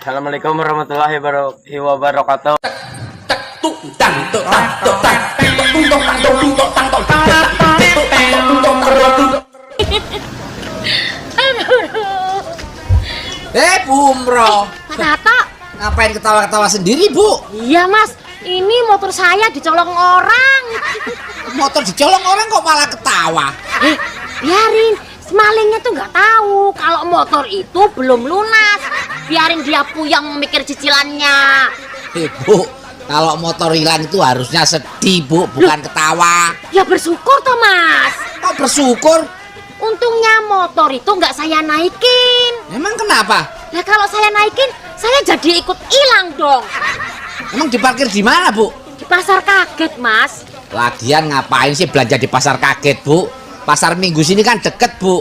Assalamualaikum warahmatullahi wabarakatuh. Bu Umroh, Pak Tato. ngapain ketawa-ketawa sendiri, Bu? Iya mas, ini motor saya dicolong orang. Motor dicolong orang kok malah ketawa? Biarin, malingnya tuh nggak tahu kalau motor itu belum lunas. Biarin dia puyeng mikir cicilannya. Bu, kalau motor hilang itu harusnya sedih, Bu, bukan ketawa. Ya bersyukur toh mas. Kok bersyukur? Untungnya motor itu nggak saya naikin. Emang kenapa? Nah kalau saya naikin, saya jadi ikut hilang dong. Emang diparkir di mana, Bu? Di pasar kaget mas. Lagian ngapain sih belanja di pasar kaget, Bu? Pasar Minggu sini kan deket, Bu.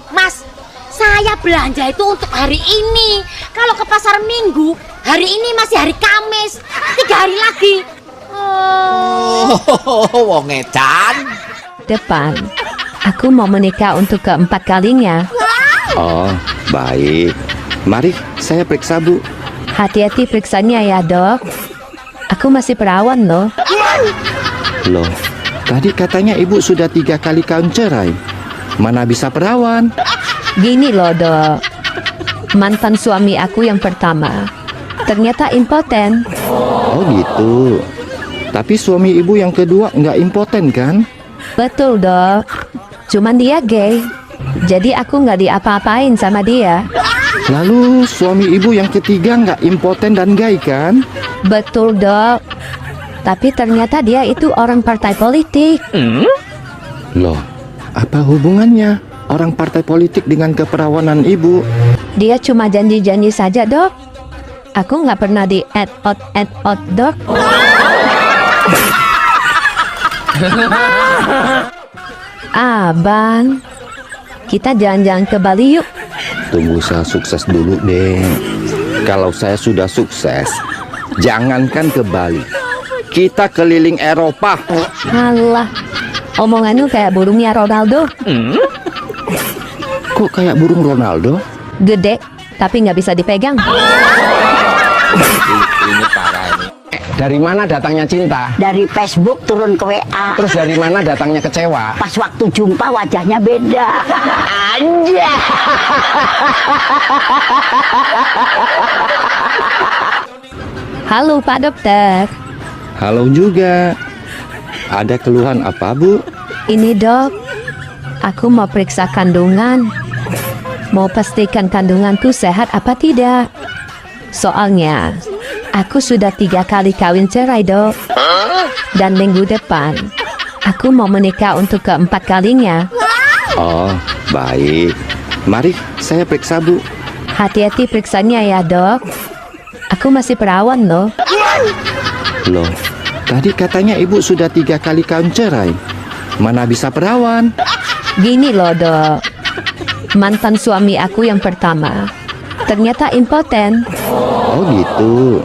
Mas, saya belanja itu untuk hari ini. Kalau ke pasar Minggu, hari ini masih hari Kamis. 3 hari lagi. Wong edan. Depan, aku mau menikah untuk keempat kalinya. Oh, baik. Mari, saya periksa, Bu. Hati-hati periksanya ya, Dok. Aku masih perawan loh. Loh, tadi katanya Ibu sudah 3 kali kawin cerai. Mana bisa perawan? Gini loh, Dok. Mantan suami aku yang pertama ternyata impoten. Oh gitu. Tapi suami Ibu yang kedua nggak impoten kan? Betul, Dok. Cuman dia gay. Jadi aku nggak diapa-apain sama dia. Lalu suami Ibu yang ketiga nggak impoten dan gay kan? Betul, Dok. Tapi ternyata dia itu orang partai politik. Loh, apa hubungannya orang partai politik dengan keperawanan Ibu? Dia cuma janji-janji saja, Dok. Aku nggak pernah di add out, Dok. Bang, kita jalan-jalan ke Bali yuk. Tunggu saya sukses dulu deh. Kalau saya sudah sukses, jangankan ke Bali, kita keliling Eropa. Alah, omonganmu kayak burungnya Ronaldo. Kok kayak burung Ronaldo? Gede, tapi nggak bisa dipegang. Ini parah ini. Dari mana datangnya cinta? Dari Facebook turun ke WA. Terus dari mana datangnya kecewa? Pas waktu jumpa wajahnya beda. Aja. Halo Pak Dokter. Halo juga. Ada keluhan apa, Bu? Ini Dok, aku mau periksa kandungan. Mau pastikan kandunganku sehat apa tidak. Soalnya aku sudah 3 kali kawin cerai, Dok. Dan minggu depan aku mau menikah untuk keempat kalinya. Oh, baik. Mari, saya periksa, Bu. Hati-hati periksanya ya, Dok. Aku masih perawan loh. Loh, tadi katanya Ibu sudah 3 kali kawin cerai. Mana bisa perawan? Gini loh, Dok. Mantan suami aku yang pertama ternyata impoten. Oh gitu.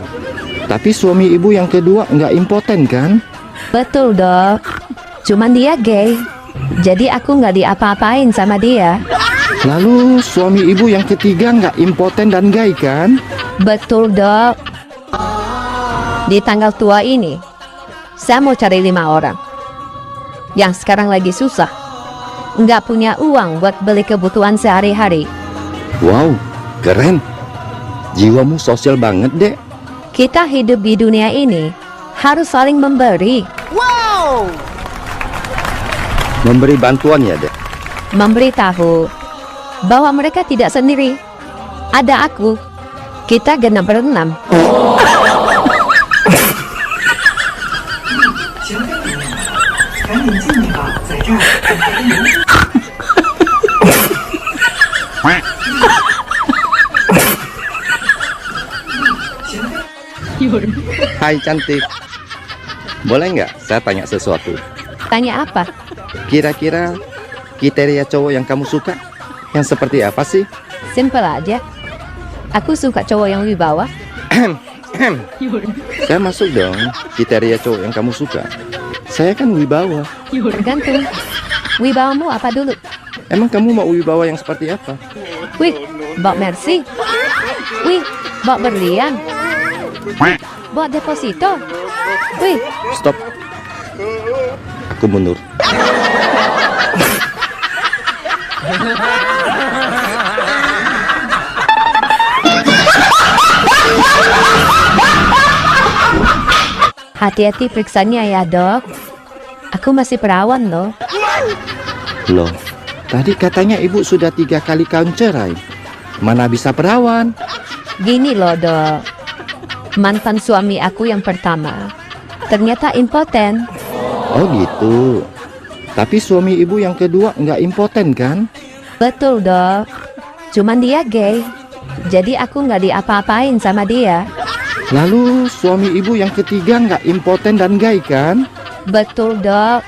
Tapi suami Ibu yang kedua nggak impoten kan? Betul, Dok. Cuman dia gay. Jadi aku nggak diapa-apain sama dia. Lalu suami Ibu yang ketiga nggak impoten dan gay kan? Betul, Dok. Di tanggal tua ini, saya mau cari 5 orang yang sekarang lagi susah, nggak punya uang buat beli kebutuhan sehari-hari. Wow, keren. Jiwamu sosial banget, Dek. Kita hidup di dunia ini harus saling memberi. Memberi bantuan ya, Dek. Memberitahu bahwa mereka tidak sendiri. Ada aku. Kita genap berenam. Hai cantik. Boleh nggak saya tanya sesuatu? Tanya apa? Kira-kira kriteria cowok yang kamu suka yang seperti apa sih? Simple aja. Aku suka cowok yang wibawa. Saya masuk dong kriteria cowok yang kamu suka. Saya kan wibawa. Tergantung. Wibawamu apa dulu? Emang kamu mau wibawa yang seperti apa? Wih, Mbak Mercy. Wih, Bawa berlian. Bawa deposito. Wih, Stop. Aku mundur. hati-hati periksanya ya dok. Aku masih perawan loh. Loh, tadi katanya ibu sudah 3 kali kawin cerai. Mana bisa perawan? Gini loh dok. Mantan suami aku yang pertama ternyata impoten. Oh gitu. Tapi suami ibu yang kedua nggak impoten kan? Betul dok. Cuman dia gay. Jadi aku nggak diapa-apain sama dia. Lalu suami ibu yang ketiga nggak impoten dan gay kan? Betul dok.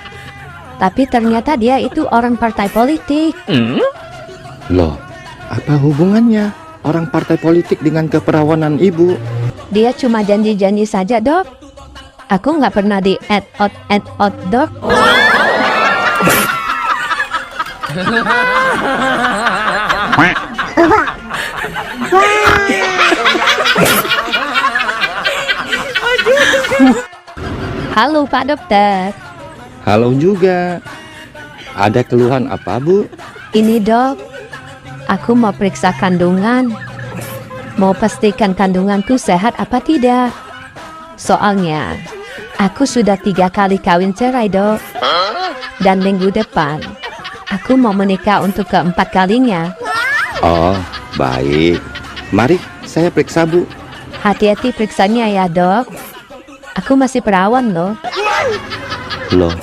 Tapi ternyata dia itu orang partai politik. Loh, apa hubungannya orang partai politik dengan keperawanan ibu? Dia cuma janji-janji saja dok. Aku nggak pernah di add out dok. Halo Pak Dokter. Halo juga. Ada keluhan apa bu? Ini dok, aku mau periksa kandungan. Mau pastikan kandunganku sehat apa tidak. Soalnya, aku sudah 3 kali kawin cerai dok. Dan minggu depan, aku mau menikah untuk keempat kalinya. Oh, baik. Mari saya periksa bu. Hati-hati periksanya ya dok. Aku masih perawan loh. Loh,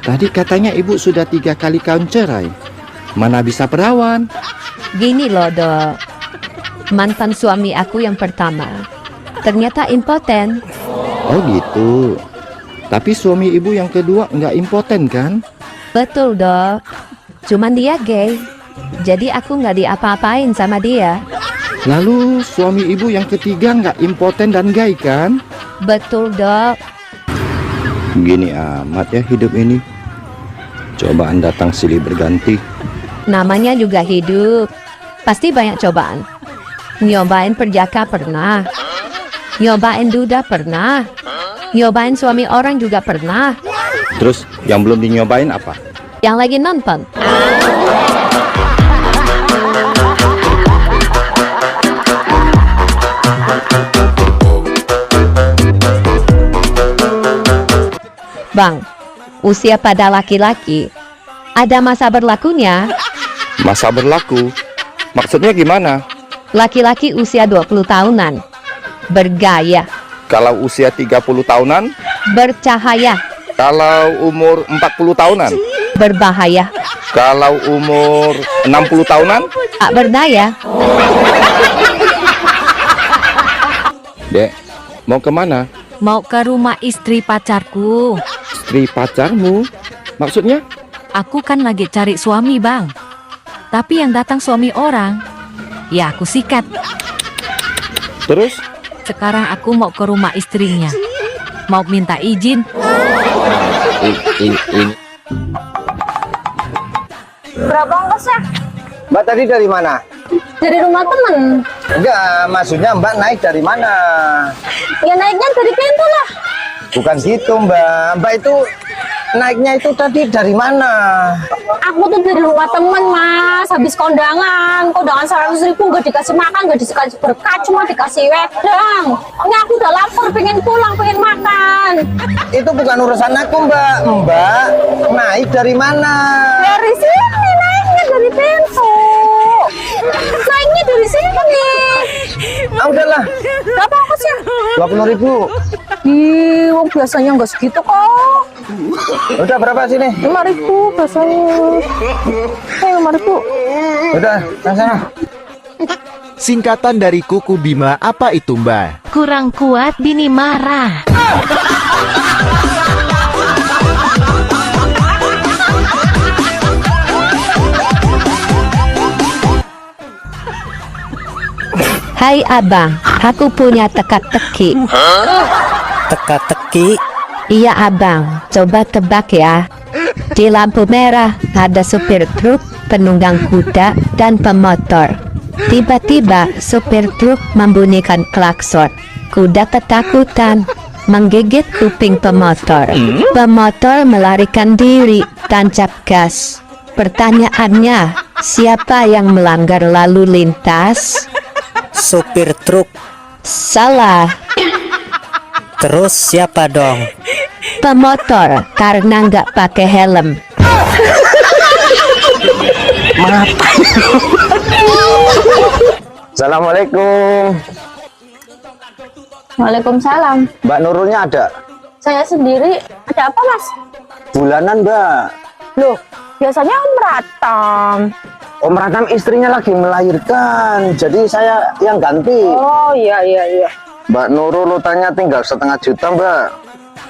tadi katanya ibu sudah 3 kali kawin cerai. Mana bisa perawan? Gini loh dok. Mantan suami aku yang pertama ternyata impoten. Oh gitu. Tapi suami ibu yang kedua nggak impoten kan? Betul dok. Cuman dia gay. Jadi aku nggak diapa-apain sama dia. Lalu suami ibu yang ketiga nggak impoten dan gay kan? Betul dok. Gini amat ya hidup ini. Cobaan datang silih berganti. Namanya juga hidup. Pasti banyak cobaan. Nyobain perjaka pernah. Nyobain duda pernah. Nyobain suami orang juga pernah. Terus yang belum dinyobain apa? Yang lagi nonton. Bang, usia pada laki-laki ada masa berlakunya. Masa berlaku? Maksudnya gimana? Laki-laki usia 20 tahunan bergaya, Kalau usia 30 tahunan? bercahaya, Kalau umur 40 tahunan? berbahaya, Kalau umur 60 tahunan? tak berdaya. Dek, mau kemana? Mau ke rumah istri pacarku. Istri pacarmu? Maksudnya? Aku kan lagi cari suami bang. Tapi yang datang suami orang, ya aku sikat. Terus? Sekarang aku mau ke rumah istrinya. Mau minta izin. Ini. Berapa ongkosnya? Mbak tadi dari mana? Dari rumah temen. Enggak, maksudnya Mbak naik dari mana? Ya naiknya dari pintu lah. Bukan gitu Mbak. Mbak itu naiknya itu tadi dari mana? Aku tuh dari rumah temen mas. Habis kondangan 100.000 nggak dikasih makan, nggak dikasih berkat, cuma dikasih wedang. Ini aku udah lapar, pengen pulang, pengen makan. Itu bukan urusan aku Mbak. Mbak naik dari mana? Dari sini naiknya dari pintu. Naiknya dari sini. Ah udahlah, Berapa ongkosnya? 20.000. Ih, wong biasanya nggak segitu kok. Udah berapa sini? 5.000 biasanya. 5.000. Udah, sana. Singkatan dari kuku Bima apa itu Mbak? Kurang kuat bini marah. Hai abang, aku punya teka-teki. Teka-teki. Iya abang, coba tebak ya. Di lampu merah ada supir truk, penunggang kuda, dan pemotor. Tiba-tiba supir truk membunyikan klakson. Kuda ketakutan menggigit kuping pemotor. Pemotor melarikan diri, tancap gas. Pertanyaannya, siapa yang melanggar lalu lintas? Supir truk. Salah. Terus siapa dong? Pemotor karena nggak pakai helm. Assalamualaikum. Waalaikumsalam. Mbak Nurulnya ada? Saya sendiri. Ada apa, Mas? Bulanan, Mbak. Loh, biasanya Om Ratam. Om Ratam istrinya lagi melahirkan, jadi saya yang ganti. Oh, iya. Mbak Nurul utangnya tinggal 1,5 juta, Mbak.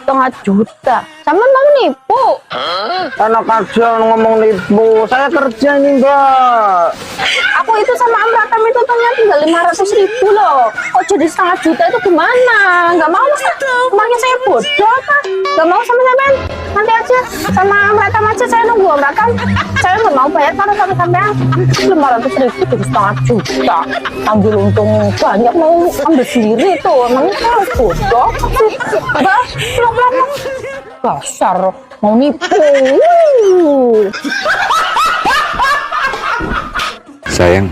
1,5 juta. Sama mau nipu. Anak aja ngomong nipu. Saya kerja ini, Mbak. Aku itu sama Om Ratam itu utangnya tinggal 500.000 loh. Kok jadi 1,5 juta itu gimana? Nggak mau, Mas. Emangnya saya bodoh apa? Nggak mau sama sampean? Nanti aja sama Om Ratam aja, saya nunggu Om Ratam. Saya nggak mau bayar kalau sama sampean. 500.000 jadi 1,5 juta. Ambil untung banyak, mau ambil sendiri tuh. Emangnya saya bodoh? Mbak, dasar mau nipu. Sayang,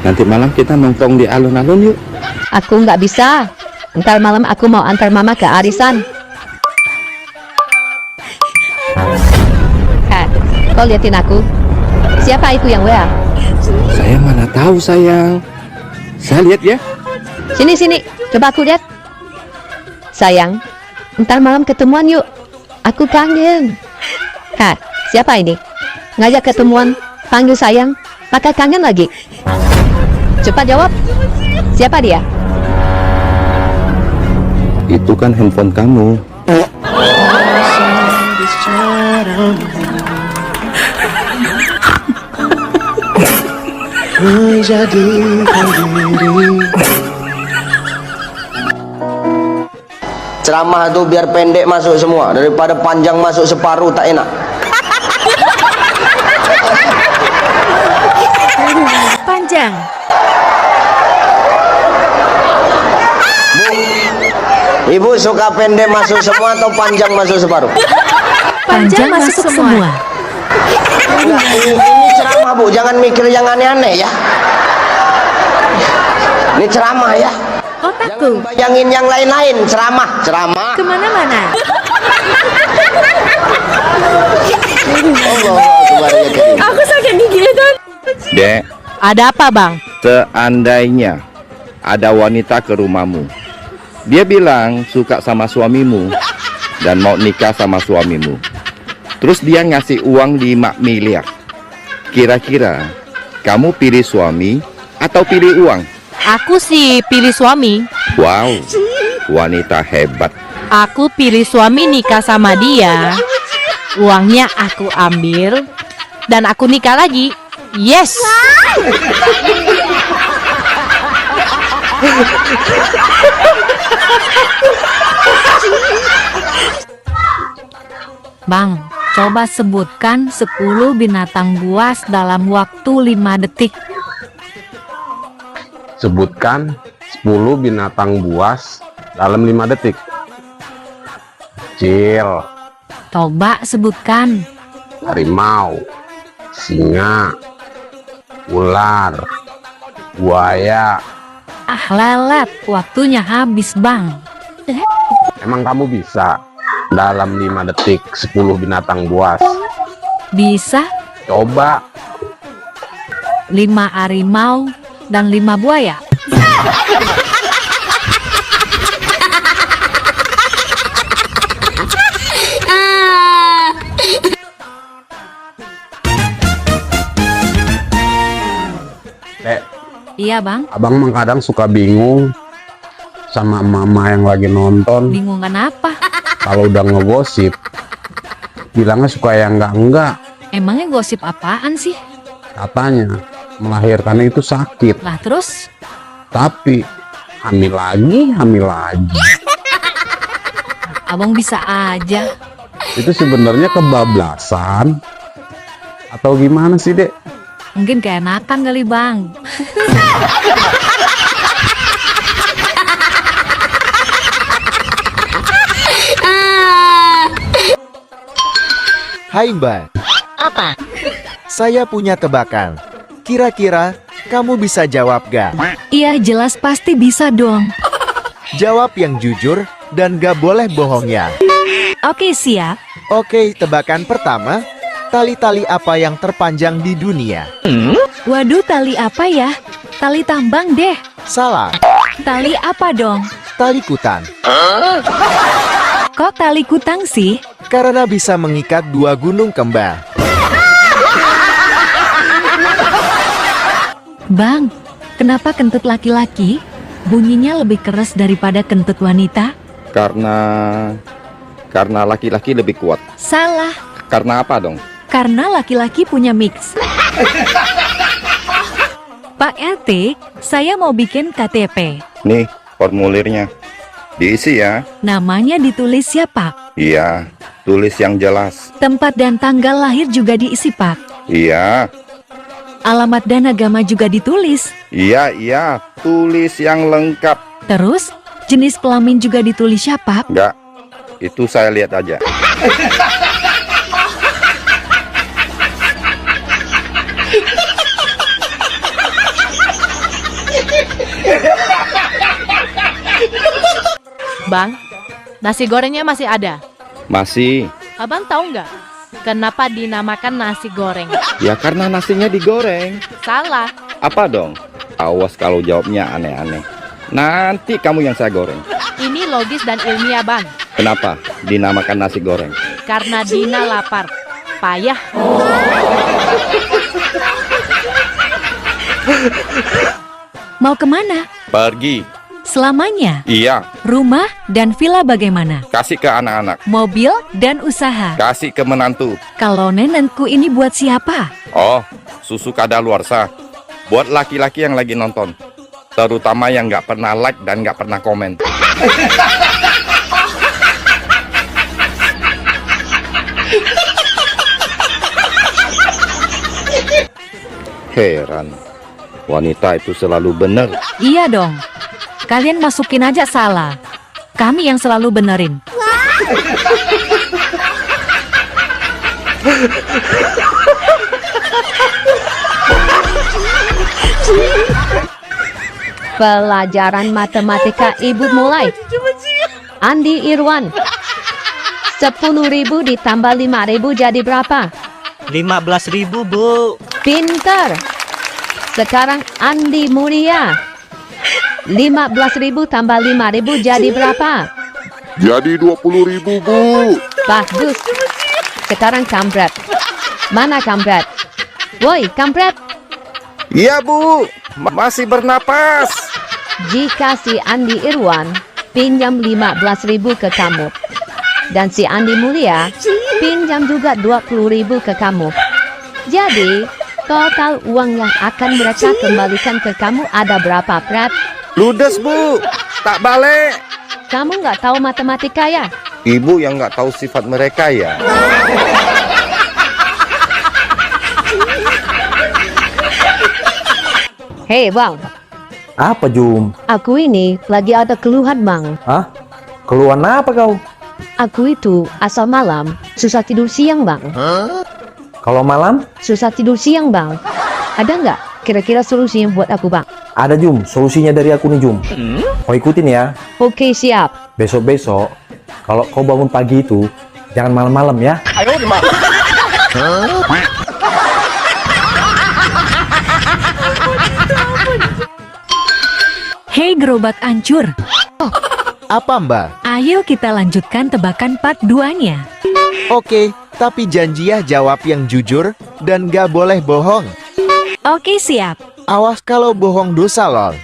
nanti malam kita nongkrong di alun-alun yuk. Aku nggak bisa. Ntar malam aku mau antar mama ke arisan. Kau liatin aku. Siapa itu yang WA? Saya mana tahu sayang. Saya lihat ya. Sini, coba aku lihat. Sayang, ntar malam ketemuan yuk. Aku kangen. Siapa ini? Ngajak ketemuan, panggil sayang, pakai kangen lagi. Cepat jawab. Siapa dia? Itu kan handphone kamu. Ceramah tuh biar pendek masuk semua, daripada panjang masuk separuh tak enak. Panjang. Ibu suka pendek masuk semua atau panjang masuk separuh? Panjang masuk semua. Ini ceramah Bu, jangan mikir yang aneh-aneh ya. Ini ceramah ya. Otakku. Jangan bayangin yang lain-lain, ceramah. Kemana-mana. Aku sakit gigi itu. Dek, Ada apa, Bang? seandainya ada wanita ke rumahmu, dia bilang suka sama suamimu dan mau nikah sama suamimu. Terus dia ngasih uang 5 miliar. Kira-kira kamu pilih suami atau pilih uang? Aku sih pilih suami. Wow, wanita hebat. Aku pilih suami, nikah sama dia. Uangnya aku ambil dan aku nikah lagi. Yes. Bang, coba sebutkan 10 binatang buas dalam waktu 5 detik. Sebutkan 10 binatang buas dalam 5 detik. Kecil, Coba sebutkan. harimau, singa, ular, buaya. Ah, lelet, waktunya habis, Bang. Emang kamu bisa dalam 5 detik 10 binatang buas? Bisa Coba. 5 harimau dan 5 buaya. Dek, Iya, Bang. abang emang kadang suka bingung sama mama yang lagi nonton. Bingung kenapa? Kalau udah ngegosip, bilangnya suka yang enggak. Emangnya gosip apaan sih? Katanya melahirkan itu sakit, Lah terus? tapi hamil lagi. Abang bisa aja. Itu sebenarnya kebablasan atau gimana sih, Dek? Mungkin keenakan kali, Bang. Hai Mbak, Apa? saya punya tebakan. Kira-kira kamu bisa jawab gak? Iya jelas pasti bisa dong. Jawab yang jujur dan gak boleh bohong ya. Oke siap. Oke, tebakan pertama. Tali-tali apa yang terpanjang di dunia? Waduh tali apa ya? Tali tambang deh. Salah, Tali apa dong? tali kutang. Kok tali kutang sih? Karena bisa mengikat dua gunung kembar. Bang, kenapa kentut laki-laki bunyinya lebih keras daripada kentut wanita? Karena laki-laki lebih kuat. Salah, Karena apa dong? karena laki-laki punya mix. Pak RT, saya mau bikin KTP. Nih, formulirnya. Diisi ya. Namanya ditulis ya Pak. Iya, tulis yang jelas. Tempat dan tanggal lahir juga diisi Pak. Iya, Alamat dan agama juga ditulis. iya, tulis yang lengkap. Terus, jenis kelamin juga ditulis ya Pak. Enggak, itu saya lihat aja. Bang, nasi gorengnya masih ada. Masih, Abang tahu nggak kenapa dinamakan nasi goreng? ya karena nasinya digoreng. Salah. Apa dong? Awas kalau jawabnya aneh-aneh. Nanti kamu yang saya goreng. Ini logis dan ilmiah, Bang. Kenapa dinamakan nasi goreng? Karena Dina lapar. Payah. Mau kemana? Pergi. Selamanya. Iya, Rumah dan villa bagaimana? kasih ke anak-anak. Mobil dan usaha. Kasih ke menantu. Kalau nenekku ini buat siapa? Oh, susu kadaluarsa. Buat laki-laki yang lagi nonton. Terutama yang nggak pernah like dan nggak pernah komen. Heran, wanita itu selalu benar. Iya dong. Kalian masukin aja salah. Kami yang selalu benerin. Pelajaran matematika ibu mulai. Andi Irwan. 10.000 ditambah 5.000 jadi berapa? 15.000 Bu. Pinter. Sekarang Andi Mulia. 15.000 tambah 5.000 jadi berapa? Jadi 20.000 Bu. Bagus. Sekarang Kampret. Mana Kampret? Woi Kampret. Iya Bu, masih bernapas. Jika si Andi Irwan pinjam 15.000 ke kamu dan si Andi Mulia pinjam juga 20.000 ke kamu, jadi total uang yang akan mereka kembalikan ke kamu ada berapa, Pret? Ludes Bu, tak balik. Kamu nggak tahu matematika ya? Ibu yang nggak tahu sifat mereka ya. Hei bang, Apa Jum? aku ini lagi ada keluhan bang. Hah? Keluhan apa kau? Aku itu asal malam susah tidur siang bang. Kalau malam? Susah tidur siang bang. Ada nggak kira-kira solusinya buat aku bang? Ada Jum, solusinya dari aku nih Jum. Mau ikutin ya? Oke siap. Besok-besok, kalau kau bangun pagi itu, jangan malam-malam ya. Hei gerobak ancur. Apa Mbak? Ayo kita lanjutkan tebakan part 2-nya. Oke, tapi janji ya jawab yang jujur dan gak boleh bohong. Oke siap. Awas kalau bohong dosa lol.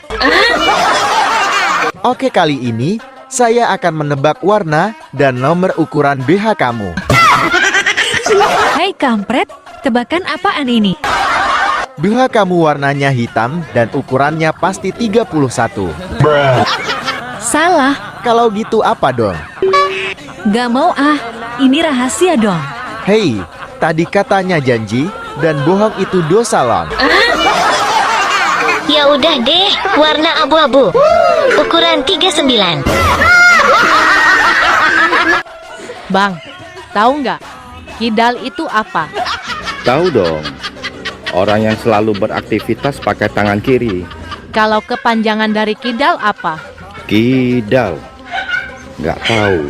Oke, kali ini saya akan menebak warna dan nomor ukuran BH kamu. Hai kampret, tebakan apaan ini? BH kamu warnanya hitam dan ukurannya pasti 31. Salah, Kalau gitu apa dong? gak mau ah. Ini rahasia dong. Hei, tadi katanya janji dan bohong itu dosa lol. Ya udah deh, warna abu-abu. Ukuran 39. Bang, tahu nggak? Kidal itu apa? Tahu dong. Orang yang selalu beraktivitas pakai tangan kiri. Kalau kepanjangan dari kidal apa? Kidal. Nggak tahu.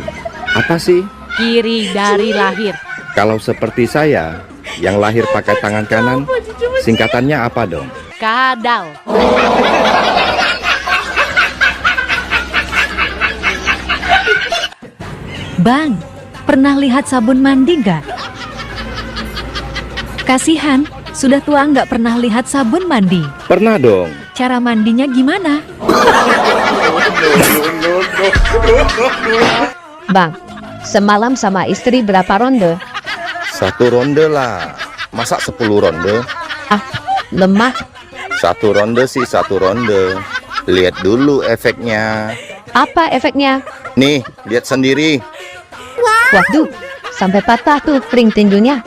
Apa sih? Kiri dari lahir. Kalau seperti saya, yang lahir pakai tangan kanan, singkatannya apa dong? Kadal. Bang, pernah lihat sabun mandi nggak? Kasihan, sudah tua nggak pernah lihat sabun mandi. Pernah dong. Cara mandinya gimana? Bang, semalam sama istri berapa ronde? 1 ronde lah. Masa 10 ronde? Ah, lemah. 1 ronde sih 1 ronde. Lihat dulu efeknya. Apa efeknya? Nih, lihat sendiri. Waduh, sampai patah tuh ring tinjunya.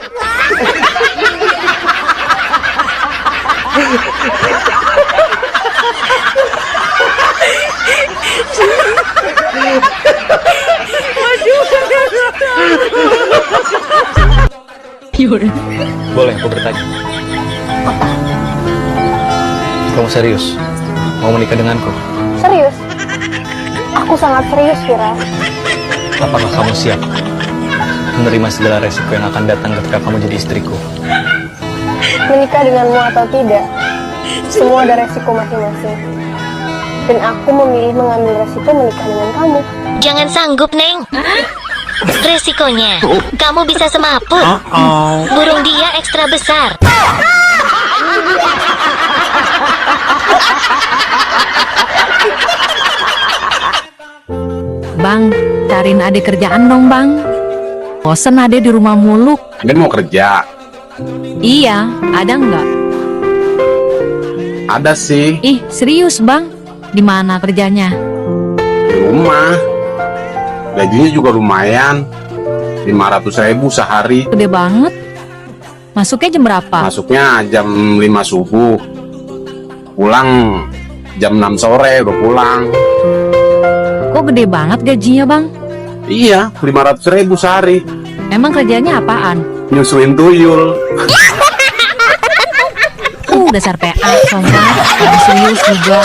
Boleh aku bertanya? Kamu serius? Mau menikah denganku? Serius? Aku sangat serius, Vira. Apakah kamu siap menerima segala resiko yang akan datang ketika kamu jadi istriku? Menikah denganmu atau tidak, semua ada resiko masing-masing. Dan aku memilih mengambil resiko menikah dengan kamu. Jangan sanggup, Neng. Resikonya, kamu bisa semaput. Burung dia ekstra besar. Bang, cariin Ade kerjaan dong, Bang. Bosen Ade di rumah mulu. Dia mau kerja. Iya, ada nggak? Ada sih. Ih, serius, Bang? Di mana kerjanya? Di rumah. Gajinya juga lumayan. 500.000 sehari. Gede banget. Masuknya jam berapa? Masuknya jam 5 subuh. Pulang jam 6 sore udah pulang. Kok gede banget gajinya, Bang? Iya, 500.000 sehari. Emang kerjanya apaan? Nyusuin tuyul. Dasar PA, sobat. Yang serius juga.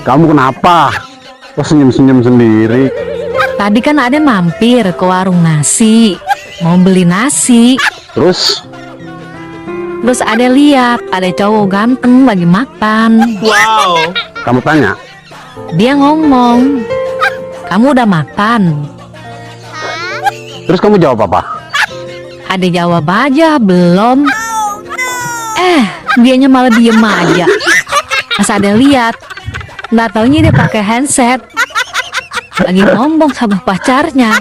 Kamu kenapa? Kok senyum-senyum sendiri? Tadi kan ada mampir ke warung nasi. Mau beli nasi. Terus ada lihat, ada cowok ganteng lagi makan. Wow. Kamu tanya? Dia ngomong, kamu udah makan? Terus kamu jawab apa? Ada jawab aja, belum. Dianya malah diem aja. Pas ada lihat, nggak taunya dia pakai handset. Lagi ngomong sama pacarnya.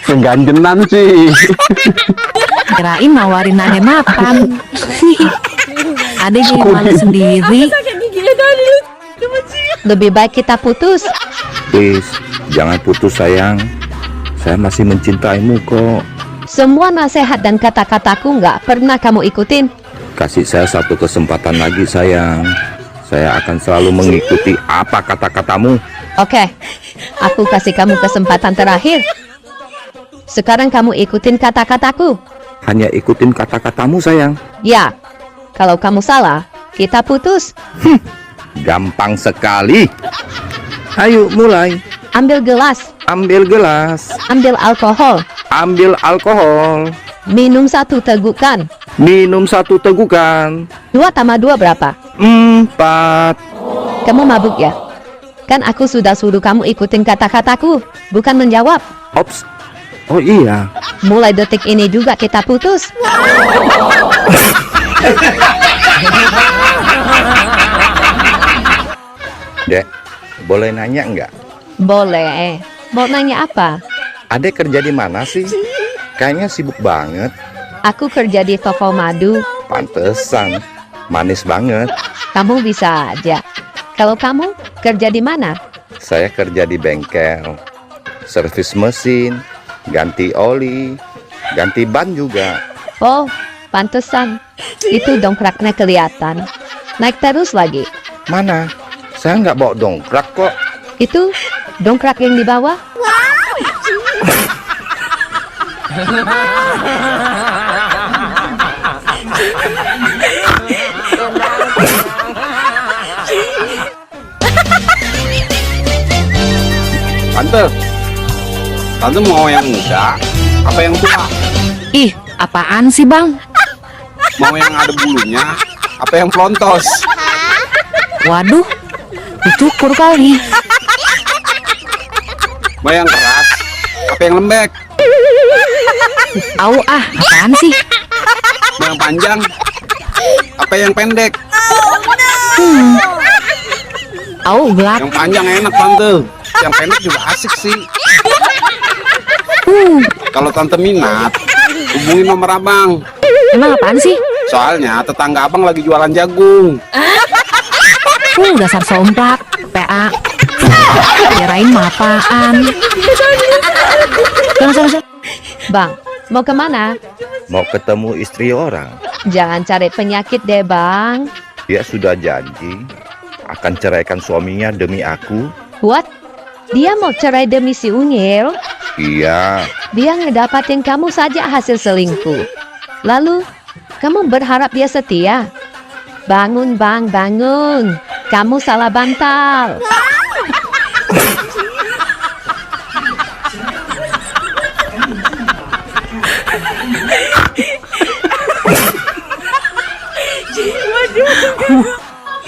Keganjenan sih. Kirain nawarin Ade makan. Ade jadi malu sendiri. Lebih baik kita putus. Please, jangan putus sayang. Saya masih mencintaimu kok. Semua nasihat dan kata-kataku nggak pernah kamu ikutin. Kasih saya 1 kesempatan lagi sayang. Saya akan selalu mengikuti apa kata-katamu. Oke, aku kasih kamu kesempatan terakhir. Sekarang kamu ikutin kata-kataku. Hanya ikutin kata-katamu sayang. Ya, kalau kamu salah, kita putus. Gampang sekali. Ayo mulai. Ambil gelas. Ambil gelas. Ambil alkohol. Ambil alkohol. Minum 1 tegukan. Minum 1 tegukan. 2 tambah 2 berapa? 4. Kamu mabuk ya? Kan aku sudah suruh kamu ikutin kata-kataku, bukan menjawab. Ops. Oh iya. Mulai detik ini juga kita putus. Dek, boleh nanya nggak? Boleh. Mau nanya apa? Adek kerja di mana sih? Kayaknya sibuk banget. Aku kerja di toko madu. Pantesan, manis banget. Kamu bisa aja. Kalau kamu kerja di mana? Saya kerja di bengkel, servis mesin, ganti oli, Ganti ban juga. Oh, pantesan. Itu dongkraknya kelihatan. Naik terus lagi. Mana? Saya nggak bawa dongkrak kok. Itu dongkrak yang di bawah. Tante mau yang muda apa yang tua? Ih, apaan sih bang? Mau yang ada bulunya apa yang pelontos? Waduh, dicukur kali. Mau yang keras apa yang lembek? Au ah, apaan sih? Mau yang panjang apa yang pendek? Au gelap. Yang panjang enak tante, yang pendek juga asik sih. Kalau tante minat, hubungi nomor abang. Emang apaan sih? Soalnya tetangga abang lagi jualan jagung. Dasar somplak, PA. Kirain mah apaan. Sana. Bang, mau kemana? Mau ketemu istri orang. Jangan cari penyakit deh, Bang. Dia sudah janji akan ceraikan suaminya demi aku. What? Dia mau cerai demi si Unyil? Iya. Dia ngedapatin kamu saja hasil selingkuh. Lalu, kamu berharap dia setia? Bangun, Bang, bangun. Kamu salah bantal.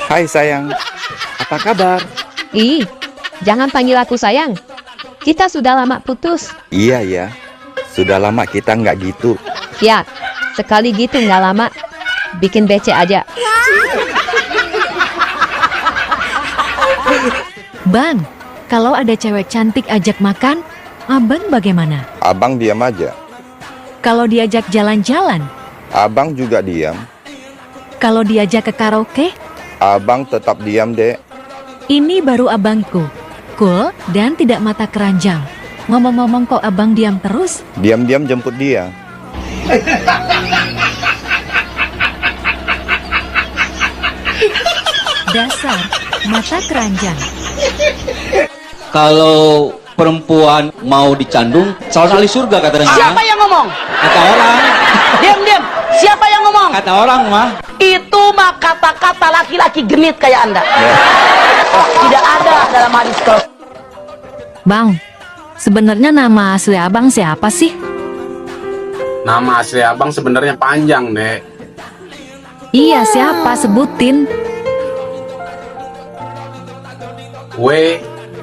Hai sayang, apa kabar? Ih, jangan panggil aku sayang. Kita sudah lama putus. Iya ya, sudah lama kita nggak gitu. Ya, sekali gitu nggak lama. Bikin becek aja. Bang, kalau ada cewek cantik ajak makan, abang bagaimana? Abang diam aja. Kalau diajak jalan-jalan, Abang juga diam. kalau diajak ke karaoke, Abang tetap diam, Dek. ini baru abangku. Cool dan tidak mata keranjang. Ngomong-ngomong kok abang diam terus? Diam-diam jemput dia. Dasar mata keranjang. Kalau perempuan mau dicandung, calon ahli surga katanya. Siapa yang ngomong? Kata orang. Diam. Siapa yang ngomong? Kata orang mah. Itu mah kata-kata laki-laki genit kayak Anda. Tidak ada dalam hadis kalau. Bang, sebenarnya nama asli abang siapa sih? Nama asli abang sebenarnya panjang, Dek. Iya, siapa? Sebutin. W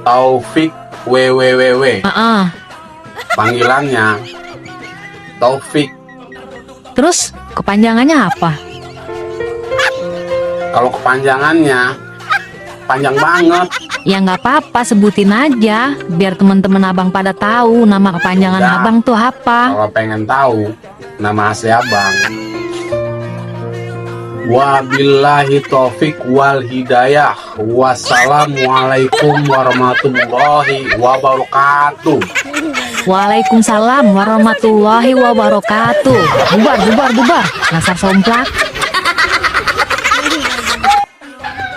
Taufik WWWW. Panggilannya Taufik. Terus kepanjangannya apa? Kalau kepanjangannya panjang banget. Ya nggak apa-apa, sebutin aja biar teman-teman abang pada tahu nama kepanjangan Udah. abang tuh apa. Kalau pengen tahu nama asli abang, wabillahi taufik wal hidayah. Wassalamualaikum warahmatullahi wabarakatuh. Waalaikumsalam warahmatullahi wabarakatuh. Bubar. Dasar somplak.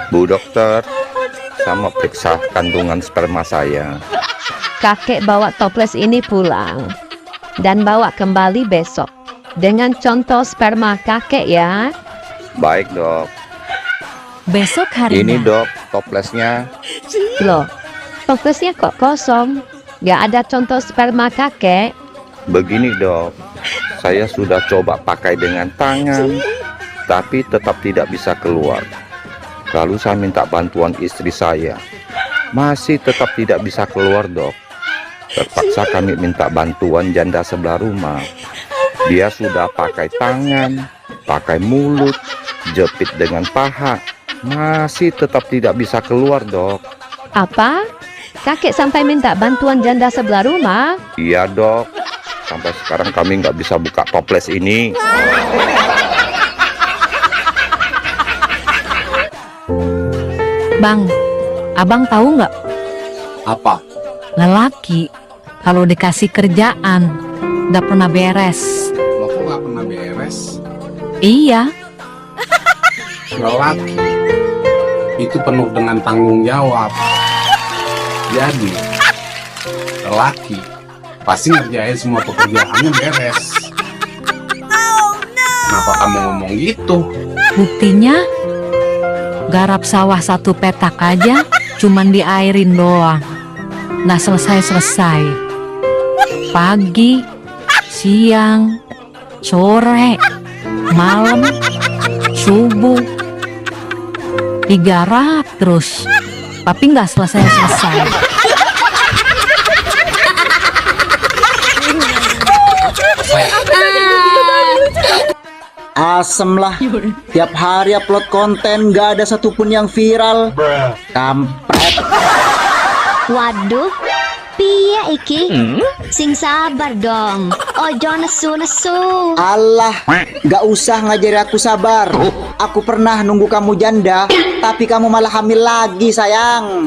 Bu dokter, sama periksa kandungan sperma saya. Kakek bawa toples ini pulang. Dan bawa kembali besok. Dengan contoh sperma kakek ya. Baik dok. Besok harinya. Ini dok, toplesnya. Loh, toplesnya kok kosong? Gak ada contoh sperma kakek? Begini dok, saya sudah coba pakai dengan tangan, tapi tetap tidak bisa keluar. Lalu saya minta bantuan istri saya, masih tetap tidak bisa keluar dok. Terpaksa kami minta bantuan janda sebelah rumah. Dia sudah pakai tangan, pakai mulut, jepit dengan paha, masih tetap tidak bisa keluar dok. Apa? Kakek sampai minta bantuan janda sebelah rumah? Iya dok, sampai sekarang kami nggak bisa buka toples ini. Bang, abang tahu nggak? Apa? Lelaki kalau dikasih kerjaan nggak pernah beres. Lo kok nggak pernah beres? Iya. Lelaki itu penuh dengan tanggung jawab. Jadi lelaki pasti ngerjain semua pekerjaannya beres. Kenapa kamu ngomong gitu? Buktinya garap sawah 1 petak aja cuman diairin doang. Nggak selesai-selesai. Pagi, siang, sore, malam, subuh, digarap terus, tapi nggak selesai-selesai. Asem lah, tiap hari upload konten gak ada satupun yang viral. Kampret. Waduh, piye iki? Sing sabar dong. Ojo nesu-nesu. Allah, gak usah ngajari aku sabar. Aku pernah nunggu kamu janda, tapi kamu malah hamil lagi sayang.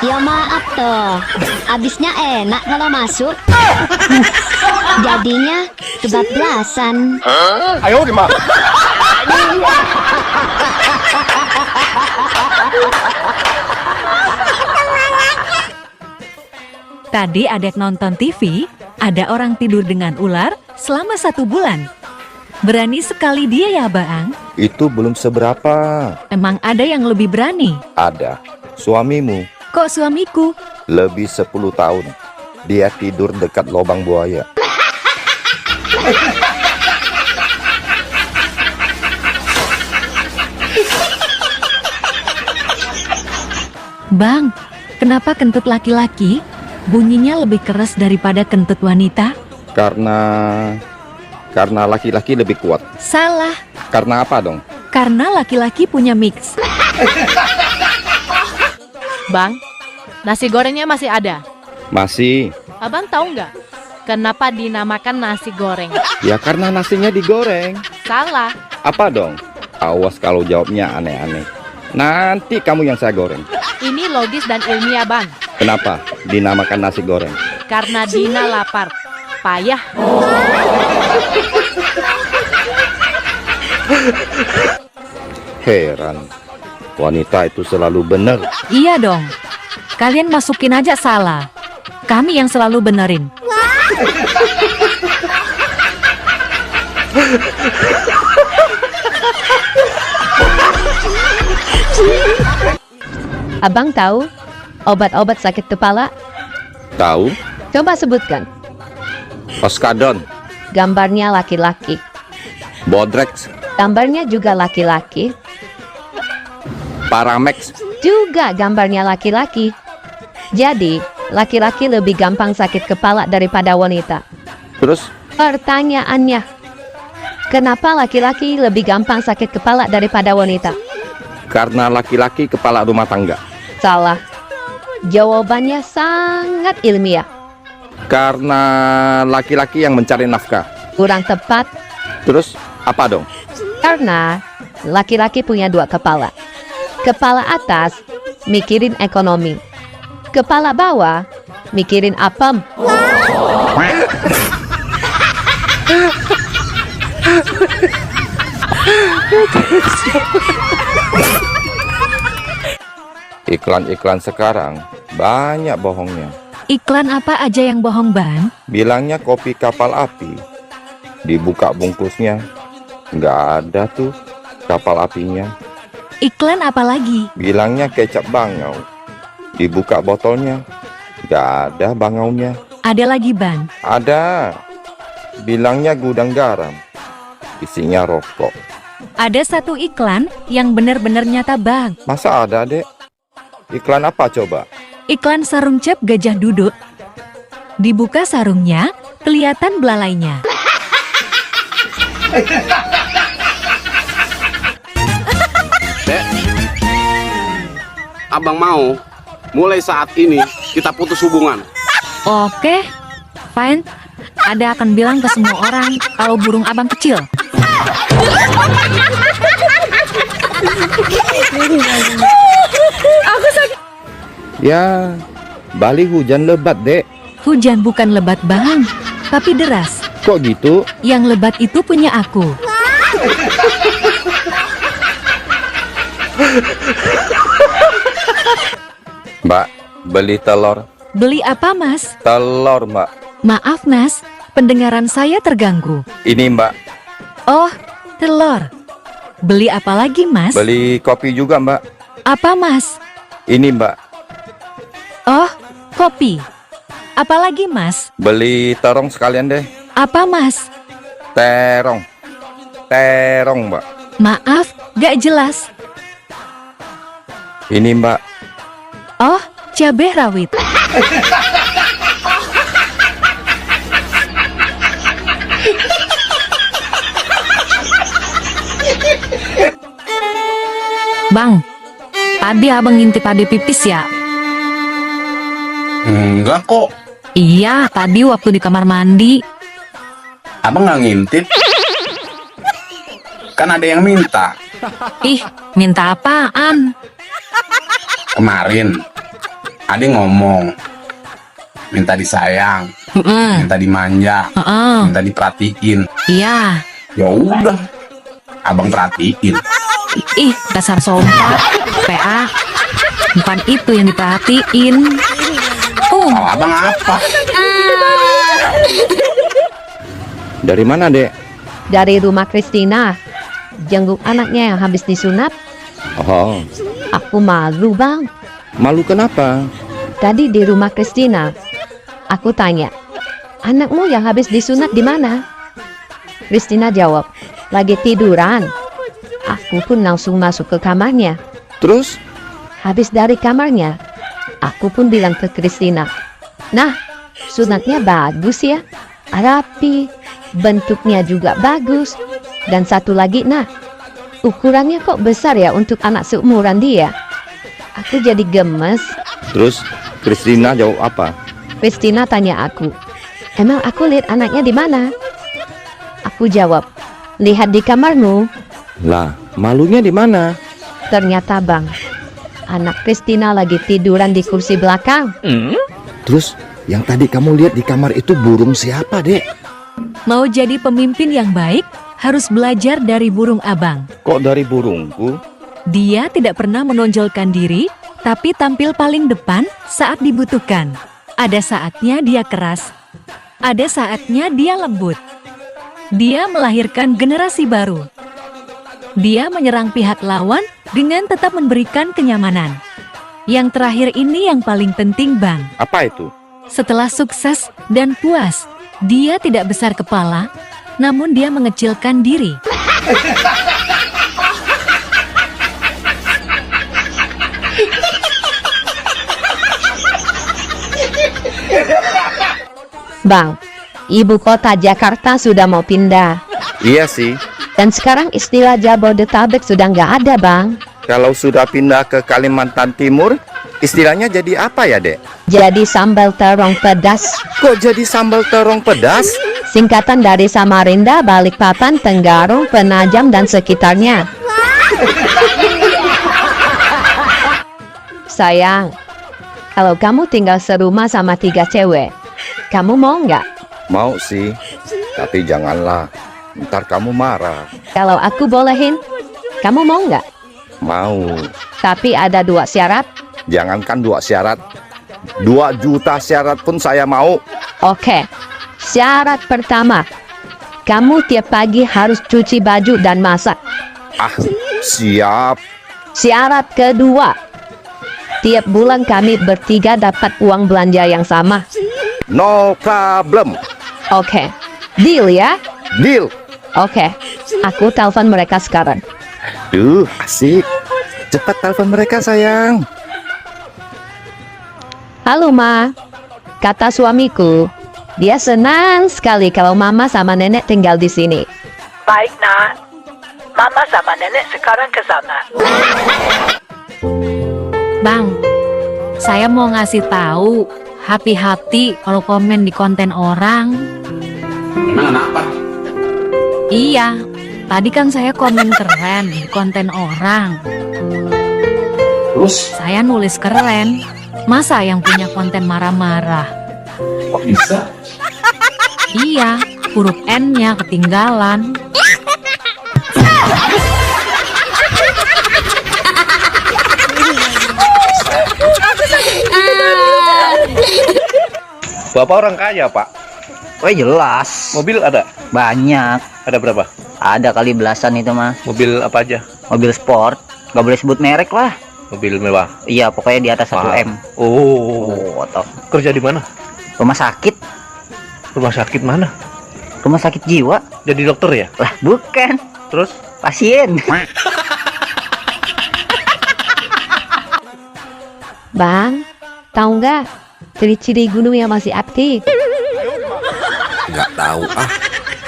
Ya maaf toh, abisnya enak kalau masuk. Jadinya kebablasan. Ayo gimana? Tadi adek nonton TV, ada orang tidur dengan ular selama 1 bulan. Berani sekali dia ya, Baang. Itu belum seberapa. Emang ada yang lebih berani? Ada. Suamimu Kok suamiku? lebih 10 tahun. Dia tidur dekat lubang buaya. Bang, kenapa kentut laki-laki bunyinya lebih keras daripada kentut wanita? Karena laki-laki lebih kuat. Salah, Karena apa dong? karena laki-laki punya mix. Bang, nasi gorengnya masih ada? Masih. Abang tahu nggak kenapa dinamakan nasi goreng? Ya karena nasinya digoreng. Salah. Apa dong? Awas kalau jawabnya aneh-aneh. Nanti kamu yang saya goreng. Ini logis dan ilmiah, Bang. Kenapa dinamakan nasi goreng? Karena Dina lapar. Payah. Heran. Wanita itu selalu benar. Iya dong, kalian masukin aja salah. Kami yang selalu benerin. Abang tahu obat-obat sakit kepala? Tahu? Coba sebutkan. Oskadon, Gambarnya laki-laki. Bodrex, Gambarnya juga laki-laki. Paramex, Juga gambarnya laki-laki. Jadi, laki-laki lebih gampang sakit kepala daripada wanita. terus Pertanyaannya, kenapa laki-laki lebih gampang sakit kepala daripada wanita? karena laki-laki kepala rumah tangga. Salah. Jawabannya sangat ilmiah. Karena laki-laki yang mencari nafkah. Kurang tepat, Terus apa dong? karena laki-laki punya 2 kepala. Kepala atas mikirin ekonomi. Kepala bawah mikirin apem. Iklan-iklan sekarang banyak bohongnya. Iklan apa aja yang bohong, Bang? Bilangnya kopi kapal api. Dibuka bungkusnya, nggak ada tuh kapal apinya. Iklan apa lagi? Bilangnya kecap bangau. Dibuka botolnya, nggak ada bangaunya. Ada lagi, Bang. Ada. Bilangnya gudang garam. Isinya rokok. Ada satu iklan yang benar-benar nyata, Bang. Masa ada, Dek? Iklan apa coba? Iklan sarung cap gajah duduk. Dibuka sarungnya, kelihatan belalainya. Dek, abang mau mulai saat ini kita putus hubungan. Oke, fine. Ada akan bilang ke semua orang kalau burung abang kecil. Ya, Bali hujan lebat, Dek. Hujan bukan lebat bang, tapi deras. Kok gitu? Yang lebat itu punya aku. Mbak, beli telur. Beli apa mas? Telur, Mbak. Maaf mas, pendengaran saya terganggu. Ini, Mbak. Oh, telur. Beli apa lagi mas? Beli kopi juga, Mbak. Apa mas? Ini, Mbak. Oh, kopi. Apa lagi mas? Beli terong sekalian deh. Apa mas? Terong. Terong, Mbak. Maaf, gak jelas. Ini, Mbak. Oh, cabai rawit. Bang, tadi abang ngintip ade pipis ya? Enggak kok. Iya, tadi waktu di kamar mandi. Abang nggak ngintip. Kan ada yang minta. Ih, minta apaan? Kemarin ada yang ngomong minta disayang, minta dimanja, minta diperhatiin. Iya. Ya udah, abang perhatiin. Ih, dasar sompak. PA. Bukan itu yang diperhatiin. Kalau abang apa? Dari mana, Dek? Dari rumah Kristina. Jenguk anaknya yang habis disunat. Oh, Aku malu bang. malu kenapa? Tadi di rumah Kristina. Aku tanya, anakmu yang habis disunat di mana? Kristina jawab, lagi tiduran. Aku pun langsung masuk ke kamarnya. Terus? Habis dari kamarnya, aku pun bilang ke Kristina, nah, sunatnya bagus ya, rapi, bentuknya juga bagus. Dan satu lagi, nah, ukurannya kok besar ya untuk anak seumuran dia. Aku jadi gemes. Terus Kristina jawab apa? Kristina tanya aku, emang aku lihat anaknya di mana? Aku jawab, lihat di kamarmu. Lah, malunya di mana? Ternyata bang, anak Kristina lagi tiduran di kursi belakang. Terus yang tadi kamu lihat di kamar itu burung siapa, Dek? Mau jadi pemimpin yang baik, harus belajar dari burung abang. Kok dari burungku? Dia tidak pernah menonjolkan diri, tapi tampil paling depan saat dibutuhkan. Ada saatnya dia keras, ada saatnya dia lembut. Dia melahirkan generasi baru. Dia menyerang pihak lawan dengan tetap memberikan kenyamanan. Yang terakhir ini yang paling penting, Bang. Apa itu? Setelah sukses dan puas, dia tidak besar kepala, namun dia mengecilkan diri. Bang, ibu kota Jakarta sudah mau pindah. Iya sih. Dan sekarang istilah Jabodetabek sudah nggak ada, Bang. Kalau sudah pindah ke Kalimantan Timur, istilahnya jadi apa ya, Dek? Jadi sambal terong pedas. Kok jadi sambal terong pedas? Singkatan dari Samarinda, Balikpapan, Tenggarong, Penajam, dan sekitarnya. Sayang, kalau kamu tinggal serumah sama 3 cewek, kamu mau nggak? Mau sih, tapi janganlah. Ntar kamu marah. Kalau aku bolehin, kamu mau nggak? Mau. Tapi ada 2 syarat. Jangankan 2 syarat, 2 juta syarat pun saya mau. Oke, syarat pertama, kamu tiap pagi harus cuci baju dan masak. Ah, siap. Syarat kedua, tiap bulan kami bertiga dapat uang belanja yang sama. No problem. Oke, deal ya? Deal. Oke, aku telepon mereka sekarang. Duh, asik. Cepat telepon mereka, sayang. Halo, Ma. Kata suamiku, dia senang sekali kalau Mama sama Nenek tinggal di sini. Baik, Nak. Mama sama Nenek sekarang ke sana. Bang, saya mau ngasih tahu, hati-hati kalau komen di konten orang. Emang kenapa? Iya, tadi kan saya komen keren di konten orang. Terus? Saya nulis keren, masa yang punya konten marah-marah? Kok bisa? Iya, huruf N-nya ketinggalan. Bapak orang kaya, Pak. Oh jelas. Mobil ada? Banyak. Ada berapa? Ada kali belasan itu mah. Mobil apa aja? Mobil sport. Gak boleh sebut merek lah. Mobil mewah? Iya, pokoknya di atas 1 M. Oh, toh. Kerja di mana? Rumah sakit. Rumah sakit mana? Rumah sakit jiwa. Jadi dokter ya? Lah, bukan. Terus? Pasien. Bang, tahu nggak ciri-ciri gunung yang masih aktif? Nggak tahu ah.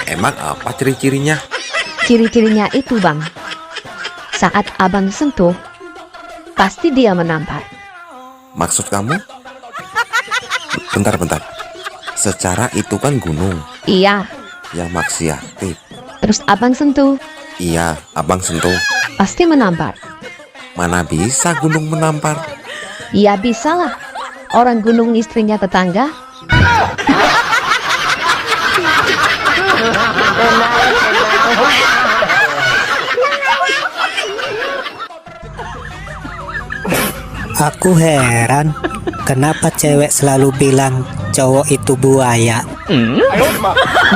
Emang apa ciri-cirinya? Ciri-cirinya itu, Bang. Saat abang sentuh, pasti dia menampar. Maksud kamu? Bentar. Secara itu kan gunung. Iya. Yang masih aktif. Terus abang sentuh, Iya, abang sentuh. pasti menampar. Mana bisa gunung menampar? Ya bisa lah. Orang gunung istrinya tetangga. Aku heran, kenapa cewek selalu bilang cowok itu buaya?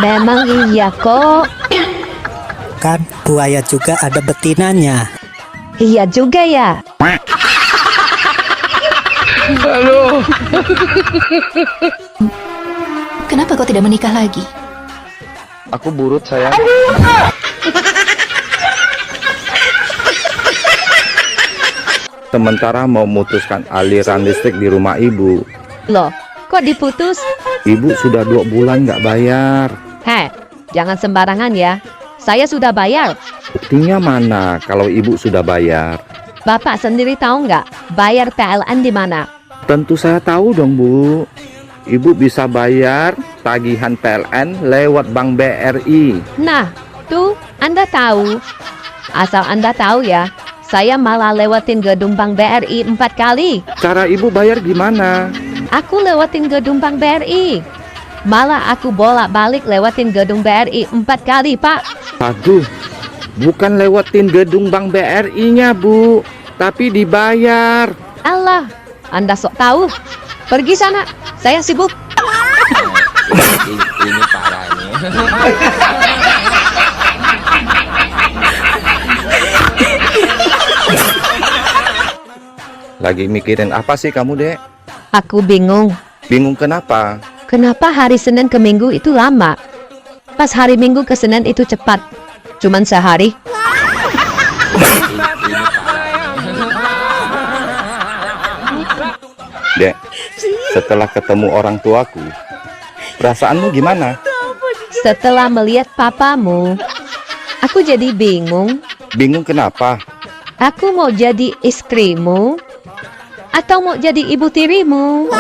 Memang iya kok. Kan buaya juga ada betinanya. Iya juga ya. Halo. Kenapa kau tidak menikah lagi? Aku burut, sayang. Sementara mau memutuskan aliran listrik di rumah ibu. Loh, kok diputus? Ibu sudah 2 bulan nggak bayar. Heh, jangan sembarangan ya. Saya sudah bayar. Buktinya mana kalau ibu sudah bayar? Bapak sendiri tahu nggak bayar PLN di mana? Tentu saya tahu dong, Bu. Ibu bisa bayar tagihan PLN lewat Bank BRI. Nah, tuh Anda tahu. Asal Anda tahu ya, saya malah lewatin gedung Bank BRI 4 kali. Cara ibu bayar gimana? Aku lewatin gedung Bank BRI. Malah aku bolak-balik lewatin gedung BRI 4 kali, Pak. Aduh, bukan lewatin gedung Bank BRI-nya, Bu, tapi dibayar. Allah, Anda sok tahu. Pergi sana, saya sibuk. Ini parah ini. Lagi mikirin apa sih kamu, Dek? Aku bingung. Bingung kenapa? Kenapa hari Senin ke Minggu itu lama? Pas hari Minggu ke Senin itu cepat. Cuman sehari. Dek, setelah ketemu orang tuaku, perasaanmu gimana? Setelah melihat papamu, aku jadi bingung. Bingung kenapa? Aku mau jadi istrimu atau mau jadi ibu tirimu?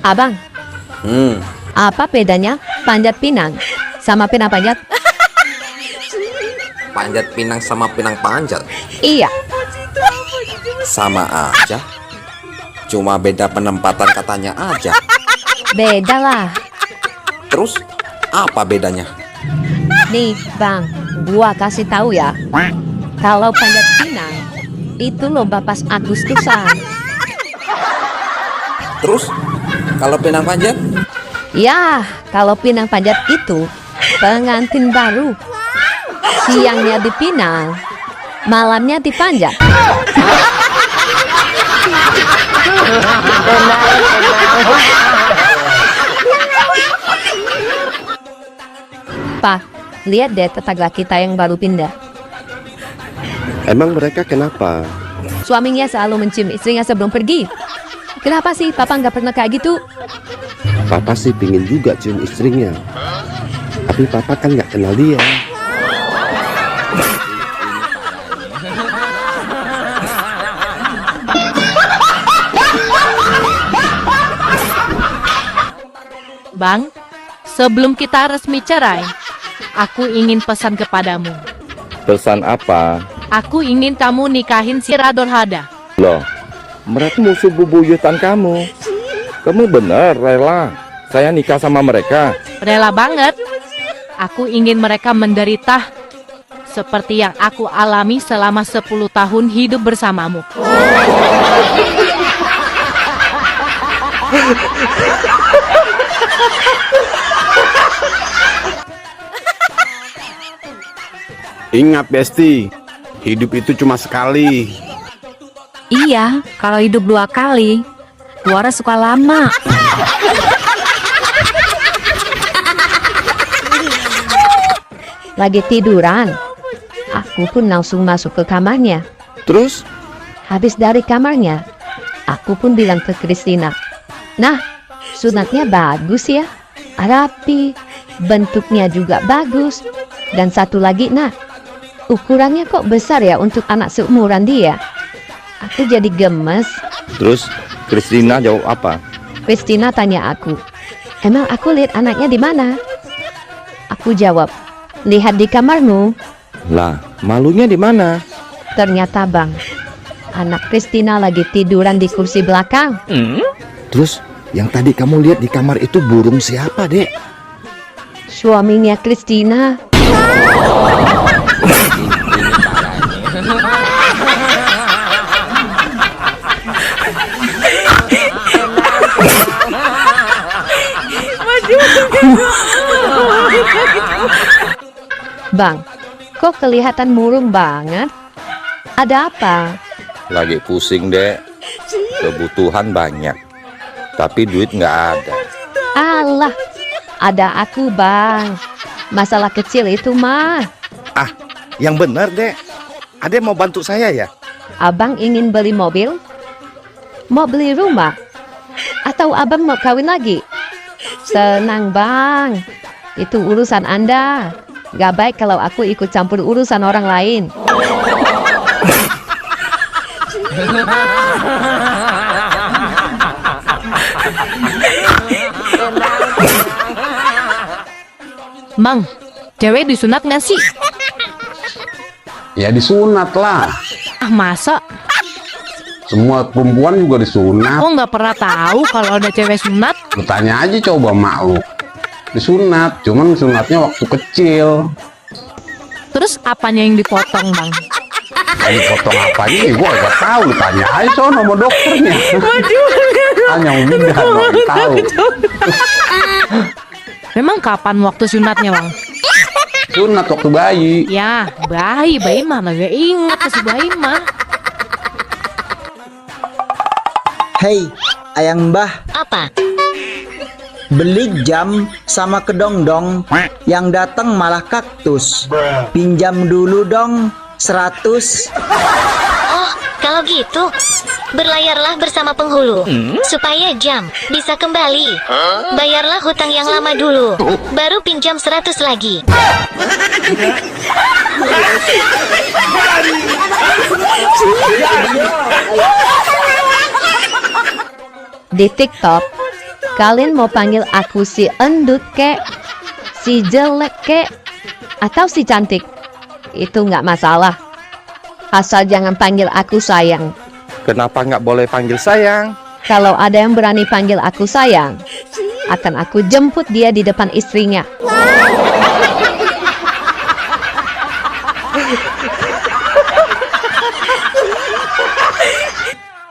Abang, apa bedanya panjat pinang sama pinang panjat? Panjat pinang sama pinang panjat? Iya. Sama aja. Cuma beda penempatan katanya aja. Beda lah. Terus apa bedanya? Nih bang, gua kasih tahu ya. Kalau panjat pinang itu lomba pas Agustusan. Terus kalau pinang panjat? Ya, kalau pinang panjat itu pengantin baru. Siangnya dipinang, malamnya dipanjat. Pak, lihat deh tetangga kita yang baru pindah. Emang mereka kenapa? Suaminya selalu mencium istrinya sebelum pergi. Kenapa sih Papa nggak pernah kayak gitu? Papa sih pingin juga cium istrinya. Tapi Papa kan nggak kenal dia. Bang, sebelum kita resmi cerai, Aku ingin pesan kepadamu. Pesan apa? Aku ingin kamu nikahin si Radorhada. Loh, mereka musuh bubuyutan kamu. Kamu bener rela saya nikah sama mereka? Rela banget. Aku ingin mereka menderita seperti yang aku alami selama 10 tahun hidup bersamamu. Ingat Besti, hidup itu cuma sekali. Iya, kalau hidup 2 kali, keluar suka lama. Lagi tiduran, aku pun langsung masuk ke kamarnya. Terus? Habis dari kamarnya, aku pun bilang ke Christina, "Nah, sunatnya bagus ya, rapi, bentuknya juga bagus. Dan satu lagi, nah, ukurannya kok besar ya untuk anak seumuran dia." Aku jadi gemes. Terus Christina jawab apa? Christina tanya aku, "Emang aku lihat anaknya di mana?" Aku jawab, "Lihat di kamarmu." Lah, malunya di mana? Ternyata bang, anak Christina lagi tiduran di kursi belakang. Terus yang tadi kamu lihat di kamar itu burung siapa, Dek? Suaminya Christina. Bang, kok kelihatan murung banget? Ada apa? Lagi pusing, Dek. Kebutuhan banyak, tapi duit nggak ada. Alah, ada aku bang. Masalah kecil itu mah. Ah, yang benar, Dek. Ade mau bantu saya ya? Abang ingin beli mobil? Mau beli rumah? Atau abang mau kawin lagi? Senang bang, itu urusan Anda. Gak baik kalau aku ikut campur urusan orang lain. Mang, cewek disunat nggak sih? Ya disunat lah. Ah masa? Semua perempuan juga disunat. Aku nggak pernah tahu kalau ada cewek sunat. Lu tanya aja coba mak lu. Disunat, cuman sunatnya waktu kecil. Terus apanya yang dipotong bang? Dipotong apanya? Gue gak tahu. Lu tanya aja sono sama dokternya. Hanya udah mau tahu. Memang kapan waktu sunatnya bang? Sunat waktu bayi. Ya, bayi mana gak ingat si bayi mah. Hei, ayang mbah. Apa? Beli jam sama kedong-dong, yang datang malah kaktus. Pinjam dulu dong 100. Oh, kalau gitu berlayarlah bersama penghulu supaya jam bisa kembali. Bayarlah hutang yang lama dulu, baru pinjam 100 lagi. Di TikTok, kalian mau panggil aku si endut kek, si jelek kek, atau si cantik? Itu nggak masalah. Asal jangan panggil aku sayang. Kenapa nggak boleh panggil sayang? Kalau ada yang berani panggil aku sayang, akan aku jemput dia di depan istrinya.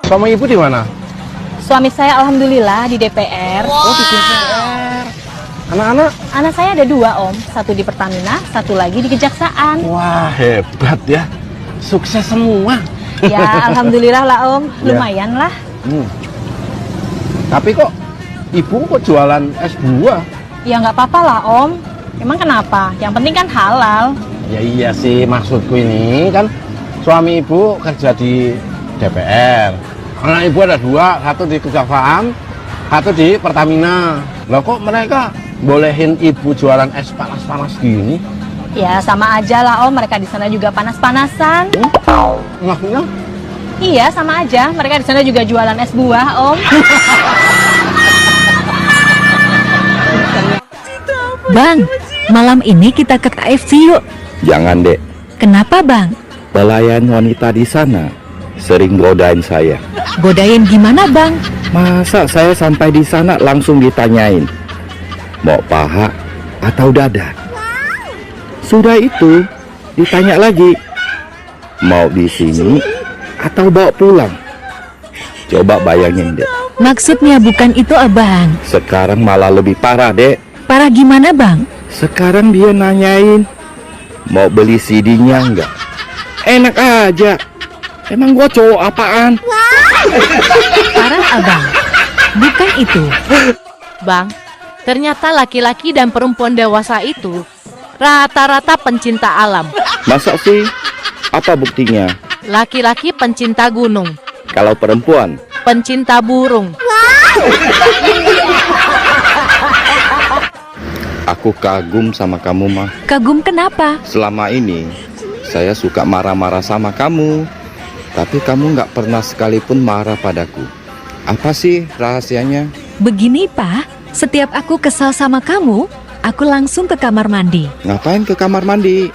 Sama ibu di mana? Suami saya alhamdulillah di DPR. Oh, di DPR. Anak-anak? Anak saya ada 2 om, satu di Pertamina, satu lagi di Kejaksaan. Wah, hebat ya. Sukses semua. Ya alhamdulillah lah om, Ya. lumayan lah. Tapi kok ibu kok jualan es buah? Ya nggak apa-apa lah om. Emang kenapa? Yang penting kan halal. Ya iya sih, maksudku ini kan suami ibu kerja di DPR. Anak ibu ada 2, satu di Kejaksaan, satu di Pertamina. Loh kok mereka bolehin ibu jualan es panas-panas gini? Ya sama aja lah om, mereka di sana juga panas-panasan. Maksudnya? Iya sama aja, mereka di sana juga jualan es buah om. Bang, Malam ini kita ke KFC yuk. Jangan, Dek. Kenapa, Bang? Pelayan wanita di sana sering godain saya. Godain gimana, Bang? Masa saya sampai di sana langsung ditanyain, mau paha atau dada? Sudah itu, ditanya lagi, mau di sini atau bawa pulang? Coba bayangin, Dek. Maksudnya bukan itu, Abang. Sekarang malah lebih parah, Dek. Parah gimana, Bang? Sekarang dia nanyain, mau beli CD-nya enggak? Enak aja. Emang gua cowok apaan? Parah, Abang. Bukan itu. Bang, ternyata laki-laki dan perempuan dewasa itu rata-rata pencinta alam. Masa sih? Apa buktinya? Laki-laki pencinta gunung, Kalau perempuan? pencinta burung. Aku kagum sama kamu, mah. Kagum kenapa? Selama ini saya suka marah-marah sama kamu, tapi kamu nggak pernah sekalipun marah padaku. Apa sih rahasianya? Begini, Pak. Setiap aku kesal sama kamu, aku langsung ke kamar mandi. Ngapain ke kamar mandi?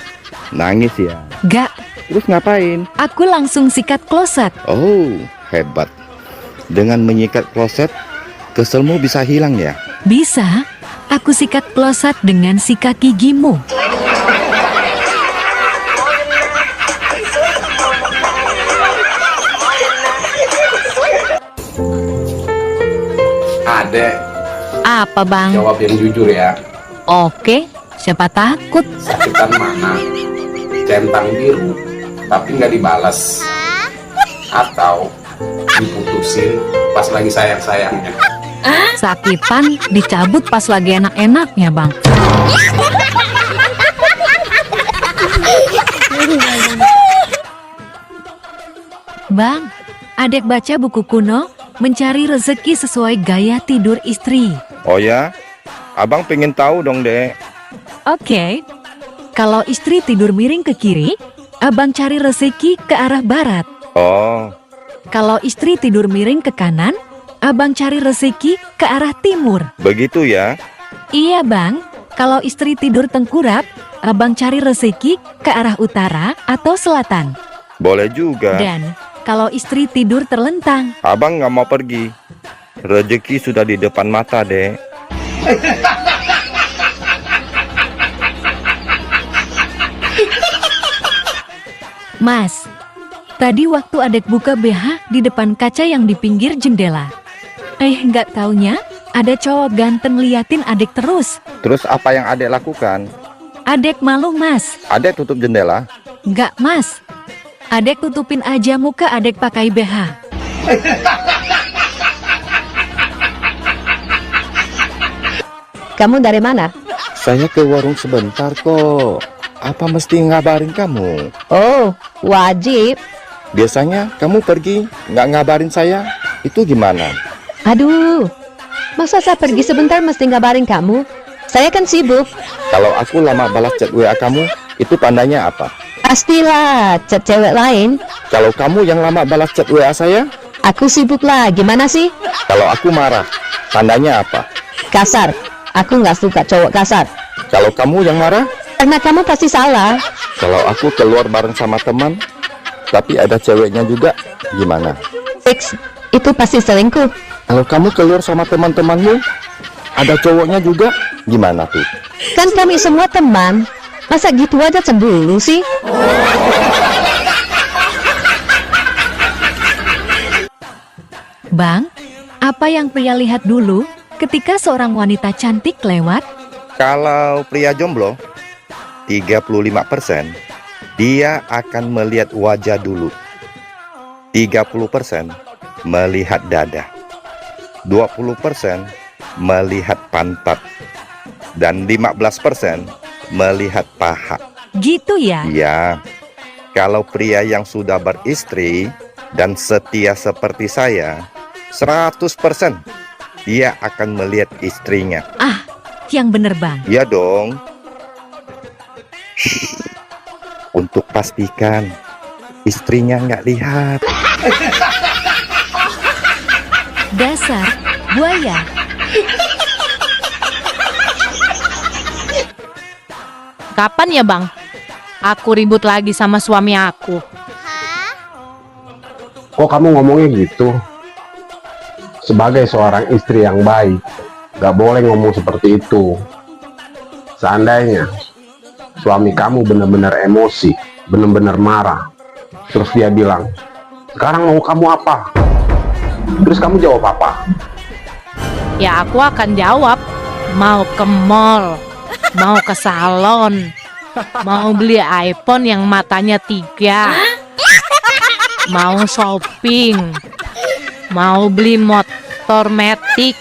Nangis ya? Gak, Terus ngapain? aku langsung sikat kloset. Oh, hebat. Dengan menyikat kloset, keselmu bisa hilang ya? Bisa, aku sikat kloset dengan sikat gigimu. Adek, Apa, Bang? jawab yang jujur ya. Oke, siapa takut? Sakitan mana? Centang biru, tapi nggak dibalas. Atau diputusin pas lagi sayang-sayangnya. Sakitan dicabut pas lagi enak-enaknya, Bang. Bang, adek baca buku kuno Mencari Rezeki Sesuai Gaya Tidur Istri. Oh ya? Abang pengen tahu dong, Dek. Oke, kalau istri tidur miring ke kiri, abang cari rezeki ke arah barat. Oh, Kalau istri tidur miring ke kanan, abang cari rezeki ke arah timur. begitu ya? Iya, Bang. Kalau istri tidur tengkurap, abang cari rezeki ke arah utara atau selatan. Boleh juga. Dan kalau istri tidur terlentang, Abang nggak mau pergi. Rezeki sudah di depan mata, Dek. Mas, tadi waktu adek buka BH di depan kaca yang di pinggir jendela. Nggak taunya ada cowok ganteng liatin adek terus. Terus apa yang Adek lakukan? Adek malu, Mas. Adek tutup jendela? Nggak, Mas. Adek tutupin aja muka adek pakai BH. Kamu dari mana? Saya ke warung sebentar kok. Apa mesti ngabarin kamu? Oh, wajib. Biasanya kamu pergi nggak ngabarin saya. Itu gimana? Aduh, masa saya pergi sebentar mesti ngabarin kamu? Saya kan sibuk. Kalau aku lama balas chat WA kamu, itu tandanya apa? Pastilah, chat cewek lain. Kalau kamu yang lama balas chat WA saya, Aku sibuk lah, gimana sih? kalau aku marah, tandanya apa? Kasar. Aku nggak suka cowok kasar. Kalau kamu yang marah, Karena kamu pasti salah. kalau aku keluar bareng sama teman, tapi ada ceweknya juga, gimana? Fix, itu pasti selingkuh. Kalau kamu keluar sama teman-temanmu, ada cowoknya juga, gimana tuh? Kan kami semua teman. Masa gitu aja cemburu sih? Bang, apa yang pria lihat dulu ketika seorang wanita cantik lewat? Kalau pria jomblo, 35% dia akan melihat wajah dulu. 30% melihat dada. 20% melihat pantat. Dan 15% melihat paha. Gitu ya? Iya. Kalau pria yang sudah beristri dan setia seperti saya, 100% dia akan melihat istrinya. Ah, yang bener, Bang. Iya dong. Untuk pastikan istrinya nggak lihat. Dasar buaya. Kapan ya bang? Aku ribut lagi sama suami aku. Kok kamu ngomongnya gitu? Sebagai seorang istri yang baik, gak boleh ngomong seperti itu. Seandainya suami kamu benar-benar emosi, benar-benar marah, terus dia bilang, sekarang mau kamu apa? Terus kamu jawab apa? Ya aku akan jawab, mau ke mall, mau ke salon, mau beli iPhone yang matanya 3, mau shopping, mau beli motor metik.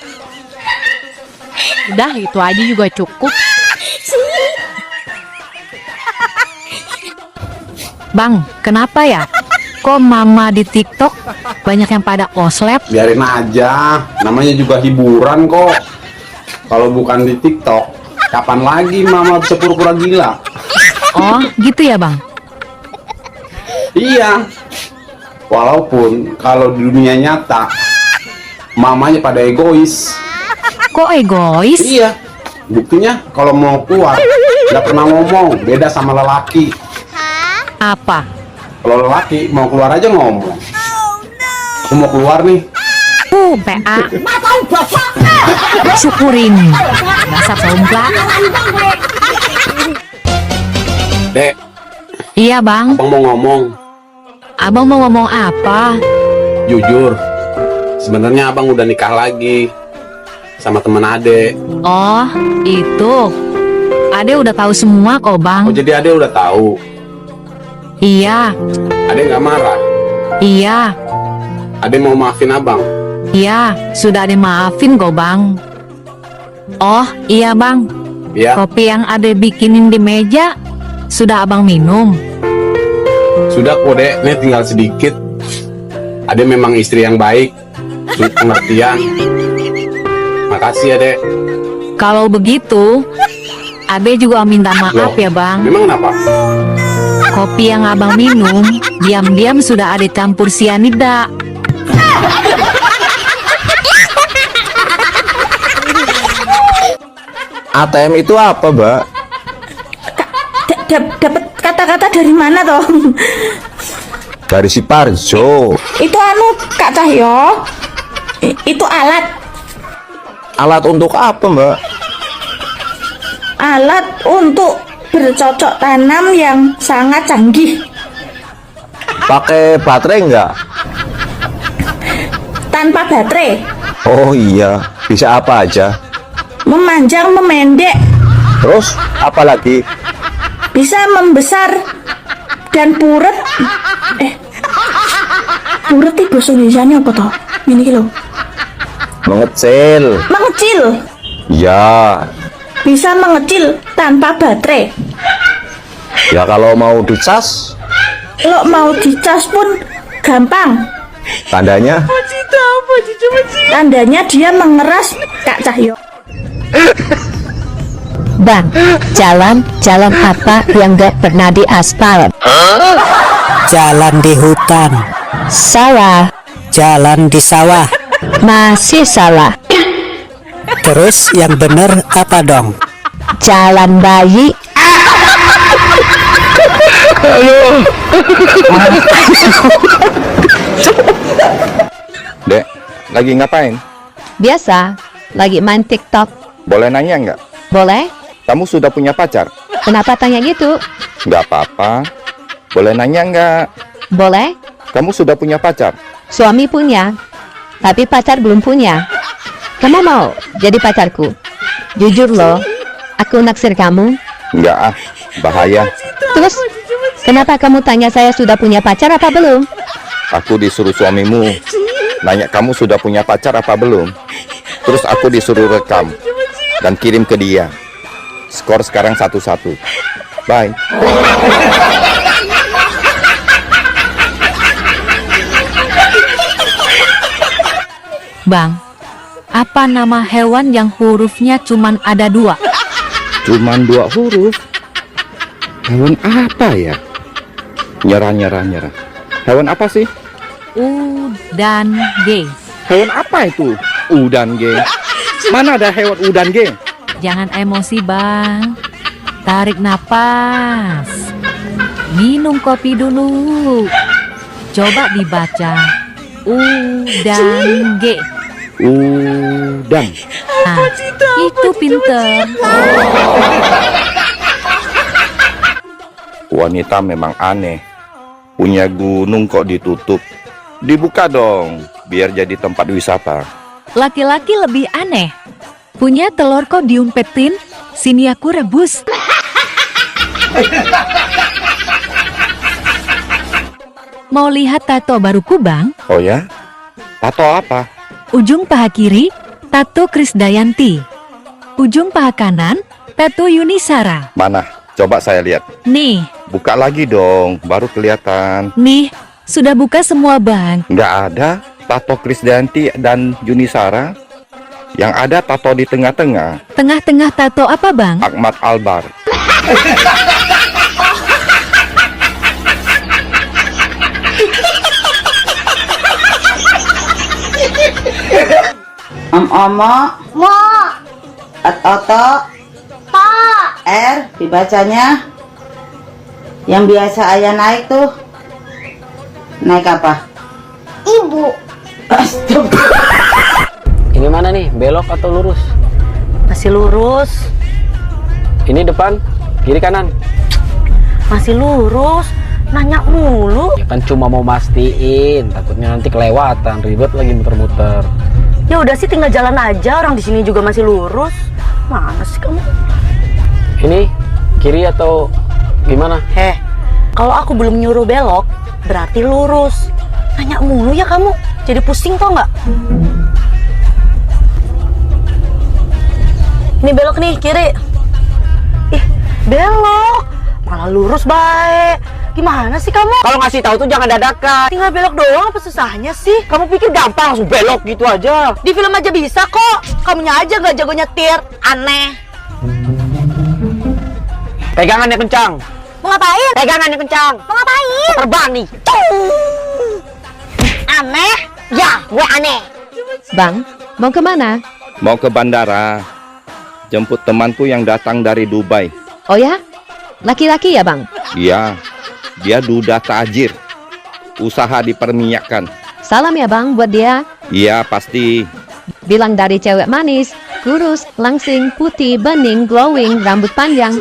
Udah itu aja juga cukup. Bang, kenapa ya? Kok mama di TikTok banyak yang pada oslep? Biarin aja, namanya juga hiburan kok. Kalau bukan di TikTok, kapan lagi mama bisa pura-pura gila? Oh, gitu ya bang? Iya. Walaupun kalau di dunia nyata, mamanya pada egois. Kok egois? Iya. Buktinya kalau mau keluar, nggak pernah ngomong, beda sama lelaki. Apa? Kalau lelaki mau keluar aja ngomong. Aku mau keluar nih. PA. Syukurin. Dasar somblang. Dek. Iya bang. Abang mau ngomong. Abang mau ngomong apa? Jujur, sebenarnya abang udah nikah lagi sama temen Ade. Oh, itu. Ade udah tahu semua kok bang. Oh jadi Ade udah tahu. Iya. Ade nggak marah. Iya. Ade mau maafin abang. Iya, sudah Ade maafin kok bang. Oh, iya bang. Iya. Kopi yang Ade bikinin di meja sudah abang minum. Sudah kok dek, ini tinggal sedikit. Ade memang istri yang baik, pengertian. Makasih ya dek. Kalau begitu, Ade juga minta maaf ya bang. Memang kenapa? Kopi yang abang minum, diam-diam sudah Ade campur sianida. ATM itu apa, Mbak? Dapat kata-kata dari mana toh? Dari si Parjo. Itu Kak Cahyo. Itu alat. Alat untuk apa, Mbak? Alat untuk bercocok tanam yang sangat canggih. Pakai baterai enggak? Tanpa baterai. Oh iya, bisa apa aja? Memanjang, memendek. Terus apa lagi? Bisa membesar dan puret. Puret itu bahasa Indonesianya apa toh? Ini kilo. Mengecil. Mengecil. Ya. Bisa mengecil tanpa baterai. Ya kalau mau dicas? Lo mau dicas pun gampang. Tandanya? Tandanya dia mengeras, Kak Cahyo. Bang, jalan apa yang gak pernah diaspal? Jalan di hutan. Salah. Jalan di sawah. Masih salah. Terus yang bener apa dong? Jalan bayi. Dek, lagi ngapain? Biasa, lagi main TikTok. Boleh nanya nggak? Boleh? Kamu sudah punya pacar? Kenapa tanya gitu? Nggak apa-apa. Boleh nanya nggak? Boleh? Kamu sudah punya pacar? Suami punya, tapi pacar belum punya. Kamu mau jadi pacarku? Jujur loh, aku naksir kamu. Nggak ah, bahaya. Terus, kenapa kamu tanya saya sudah punya pacar apa belum? Aku disuruh suamimu nanya kamu sudah punya pacar apa belum. Terus aku disuruh rekam dan kirim ke dia. Skor sekarang 1-1. Bye. Bang, apa nama hewan yang hurufnya cuman ada 2? Cuman 2 huruf? Hewan apa ya? Nyerah. Hewan apa sih? U dan G. Hewan apa itu? U dan G. Mana ada hewan U dan G? Jangan emosi bang. Tarik napas. Minum kopi dulu. Coba dibaca. U dan G. Udang. Nah, itu pinter. Wanita memang aneh. Punya gunung kok ditutup. Dibuka dong, biar jadi tempat wisata. Laki-laki lebih aneh. Punya telur kok diumpetin. Sini aku rebus. Mau lihat tato baruku, Bang? Oh ya? Tato apa? Ujung paha kiri, tato Krisdayanti. Ujung paha kanan, tato Yunisara. Mana? Coba saya lihat. Nih, Buka lagi dong, baru kelihatan. nih, sudah buka semua, Bang. Nggak ada tato Krisdayanti dan Yunisara. Yang ada tato di tengah-tengah. Tengah-tengah tato apa, Bang? Ahmad Albar. Omo, Mo, Oto, Ta, R dibacanya. Yang biasa ayah naik tuh. Naik apa? Ibu. Ini mana nih? Belok atau lurus? Masih lurus. Ini depan, kiri kanan. Masih lurus. Nanya mulu. Ya kan cuma mau mastiin, takutnya nanti kelewatan, ribet lagi muter-muter. Ya udah sih tinggal jalan aja, orang di sini juga masih lurus. Mana sih kamu? Ini kiri atau gimana? Kalau aku belum nyuruh belok, berarti lurus. Nanya mulu ya kamu, jadi pusing tau nggak? Ini belok nih, kiri. Ih, belok. Malah lurus baik. Gimana sih kamu? Kalau ngasih tahu tuh jangan dadakan. Tinggal belok doang, apa susahnya sih? Kamu pikir gampang langsung belok gitu aja? Di film aja bisa kok. Kamunya aja nggak jago nyetir. Aneh. Pegangannya kencang. Mau ngapain? Pegangannya kencang. Mau ngapain? Terbang nih. Aneh? Ya, gue aneh. Bang, mau kemana? Mau ke bandara. Jemput temanku yang datang dari Dubai. Oh ya? Laki-laki ya, Bang? Iya, dia duda tajir. Usaha diperminyakkan. Salam ya, Bang, buat dia. Iya, pasti. Bilang dari cewek manis, kurus, langsing, putih, bening, glowing, rambut panjang,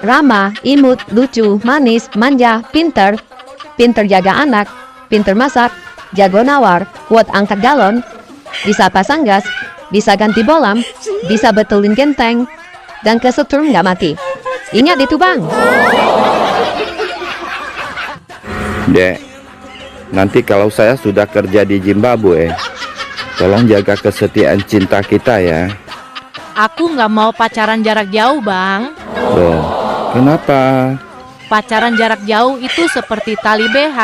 ramah, imut, lucu, manis, manja, pinter, pinter jaga anak, pinter masak, jago nawar, kuat angkat galon, bisa pasang gas, bisa ganti bolam, bisa betulin genteng, dan kesetrum nggak mati. Ingat itu, Bang. Dek, nanti kalau saya sudah kerja di Zimbabwe, tolong jaga kesetiaan cinta kita ya. Aku nggak mau pacaran jarak jauh, Bang. Loh, kenapa? Pacaran jarak jauh itu seperti tali BH.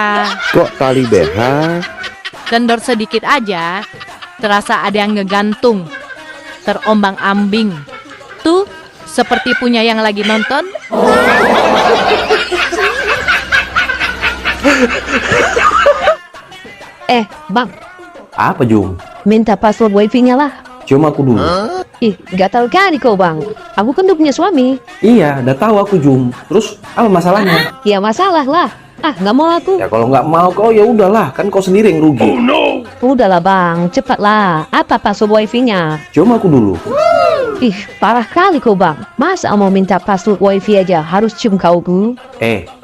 Kok tali BH? Kendor sedikit aja, terasa ada yang ngegantung, terombang-ambing. Tuh, seperti punya yang lagi nonton. Bang, Apa, Jum? minta password wifi-nya lah. Cuma aku dulu. Ih, gak tahu kali kau, Bang. Aku kan udah punya suami. Iya, udah tahu aku, Jum. Terus apa masalahnya? Ya masalah lah. Nggak mau aku. Ya kalau nggak mau kau ya udahlah, kan kau sendiri yang rugi. Udahlah, Bang, cepatlah. Apa password wifi-nya? Cuma aku dulu. Ih, parah kali kau, Bang. Masa mau minta password wifi aja harus cium kauku?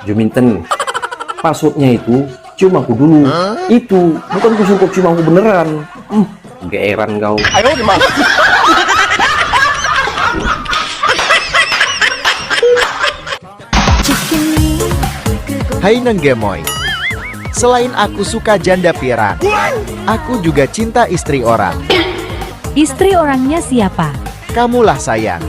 Juminten. Passwordnya itu cuma aku dulu. Itu bukan kusungkop cuma aku beneran. Geeran kau. Ayo gimana? Hai Nenggemoy. Selain aku suka janda pirang, aku juga cinta istri orang. Istri orangnya siapa? Kamulah sayang.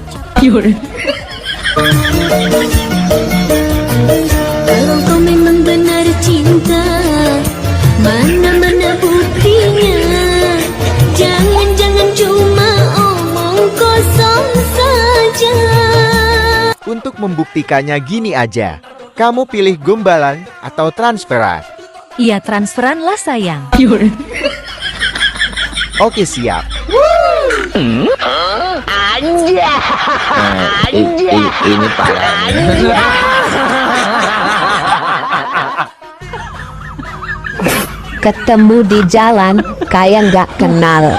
Kalau kau memang benar cinta, mana-mana buktinya. Jangan-jangan cuma omong kosong saja. Untuk membuktikannya gini aja. Kamu pilih gombalan atau transferan? Iya, transferan lah, sayang. Oke, siap. Ini parahnya. Ketemu di jalan, kayak nggak kenal.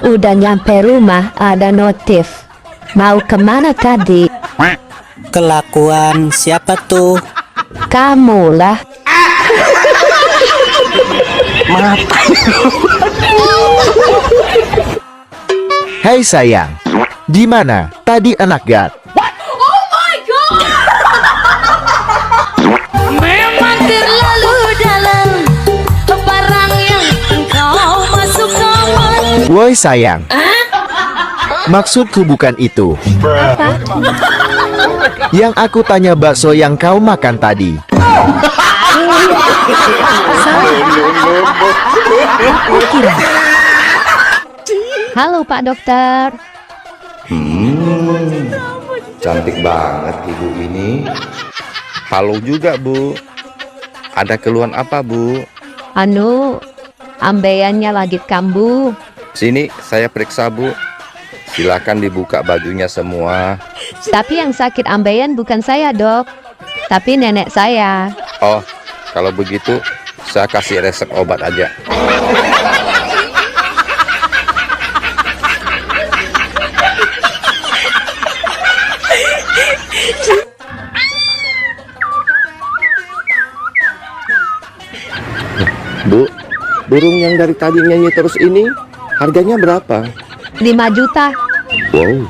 Udah nyampe rumah, ada notif. Mau kemana tadi? Kelakuan siapa tuh? Kamu lah. Hai sayang, di mana tadi anak gat? Oh my god! Memang terlalu dalam barang yang engkau masukkan. Woi sayang, maksudku bukan itu. Yang aku tanya bakso yang kau makan tadi. Halo Pak Dokter. Cantik banget ibu ini. Halo juga Bu. Ada keluhan apa Bu? Ambeyannya lagi kambuh. Sini saya periksa Bu. Silakan dibuka bajunya semua. Tapi yang sakit ambeien bukan saya, Dok. Tapi nenek saya. Oh, kalau begitu saya kasih resep obat aja. Bu, burung yang dari tadi nyanyi terus ini harganya berapa? 5 juta. Wow,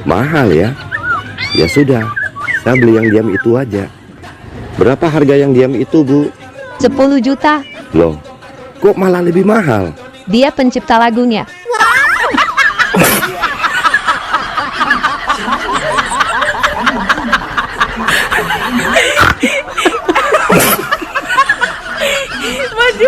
mahal ya. Ya sudah, saya beli yang diam itu aja. Berapa harga yang diam itu, Bu? 10 juta. Loh, kok malah lebih mahal? Dia pencipta lagunya. Maju.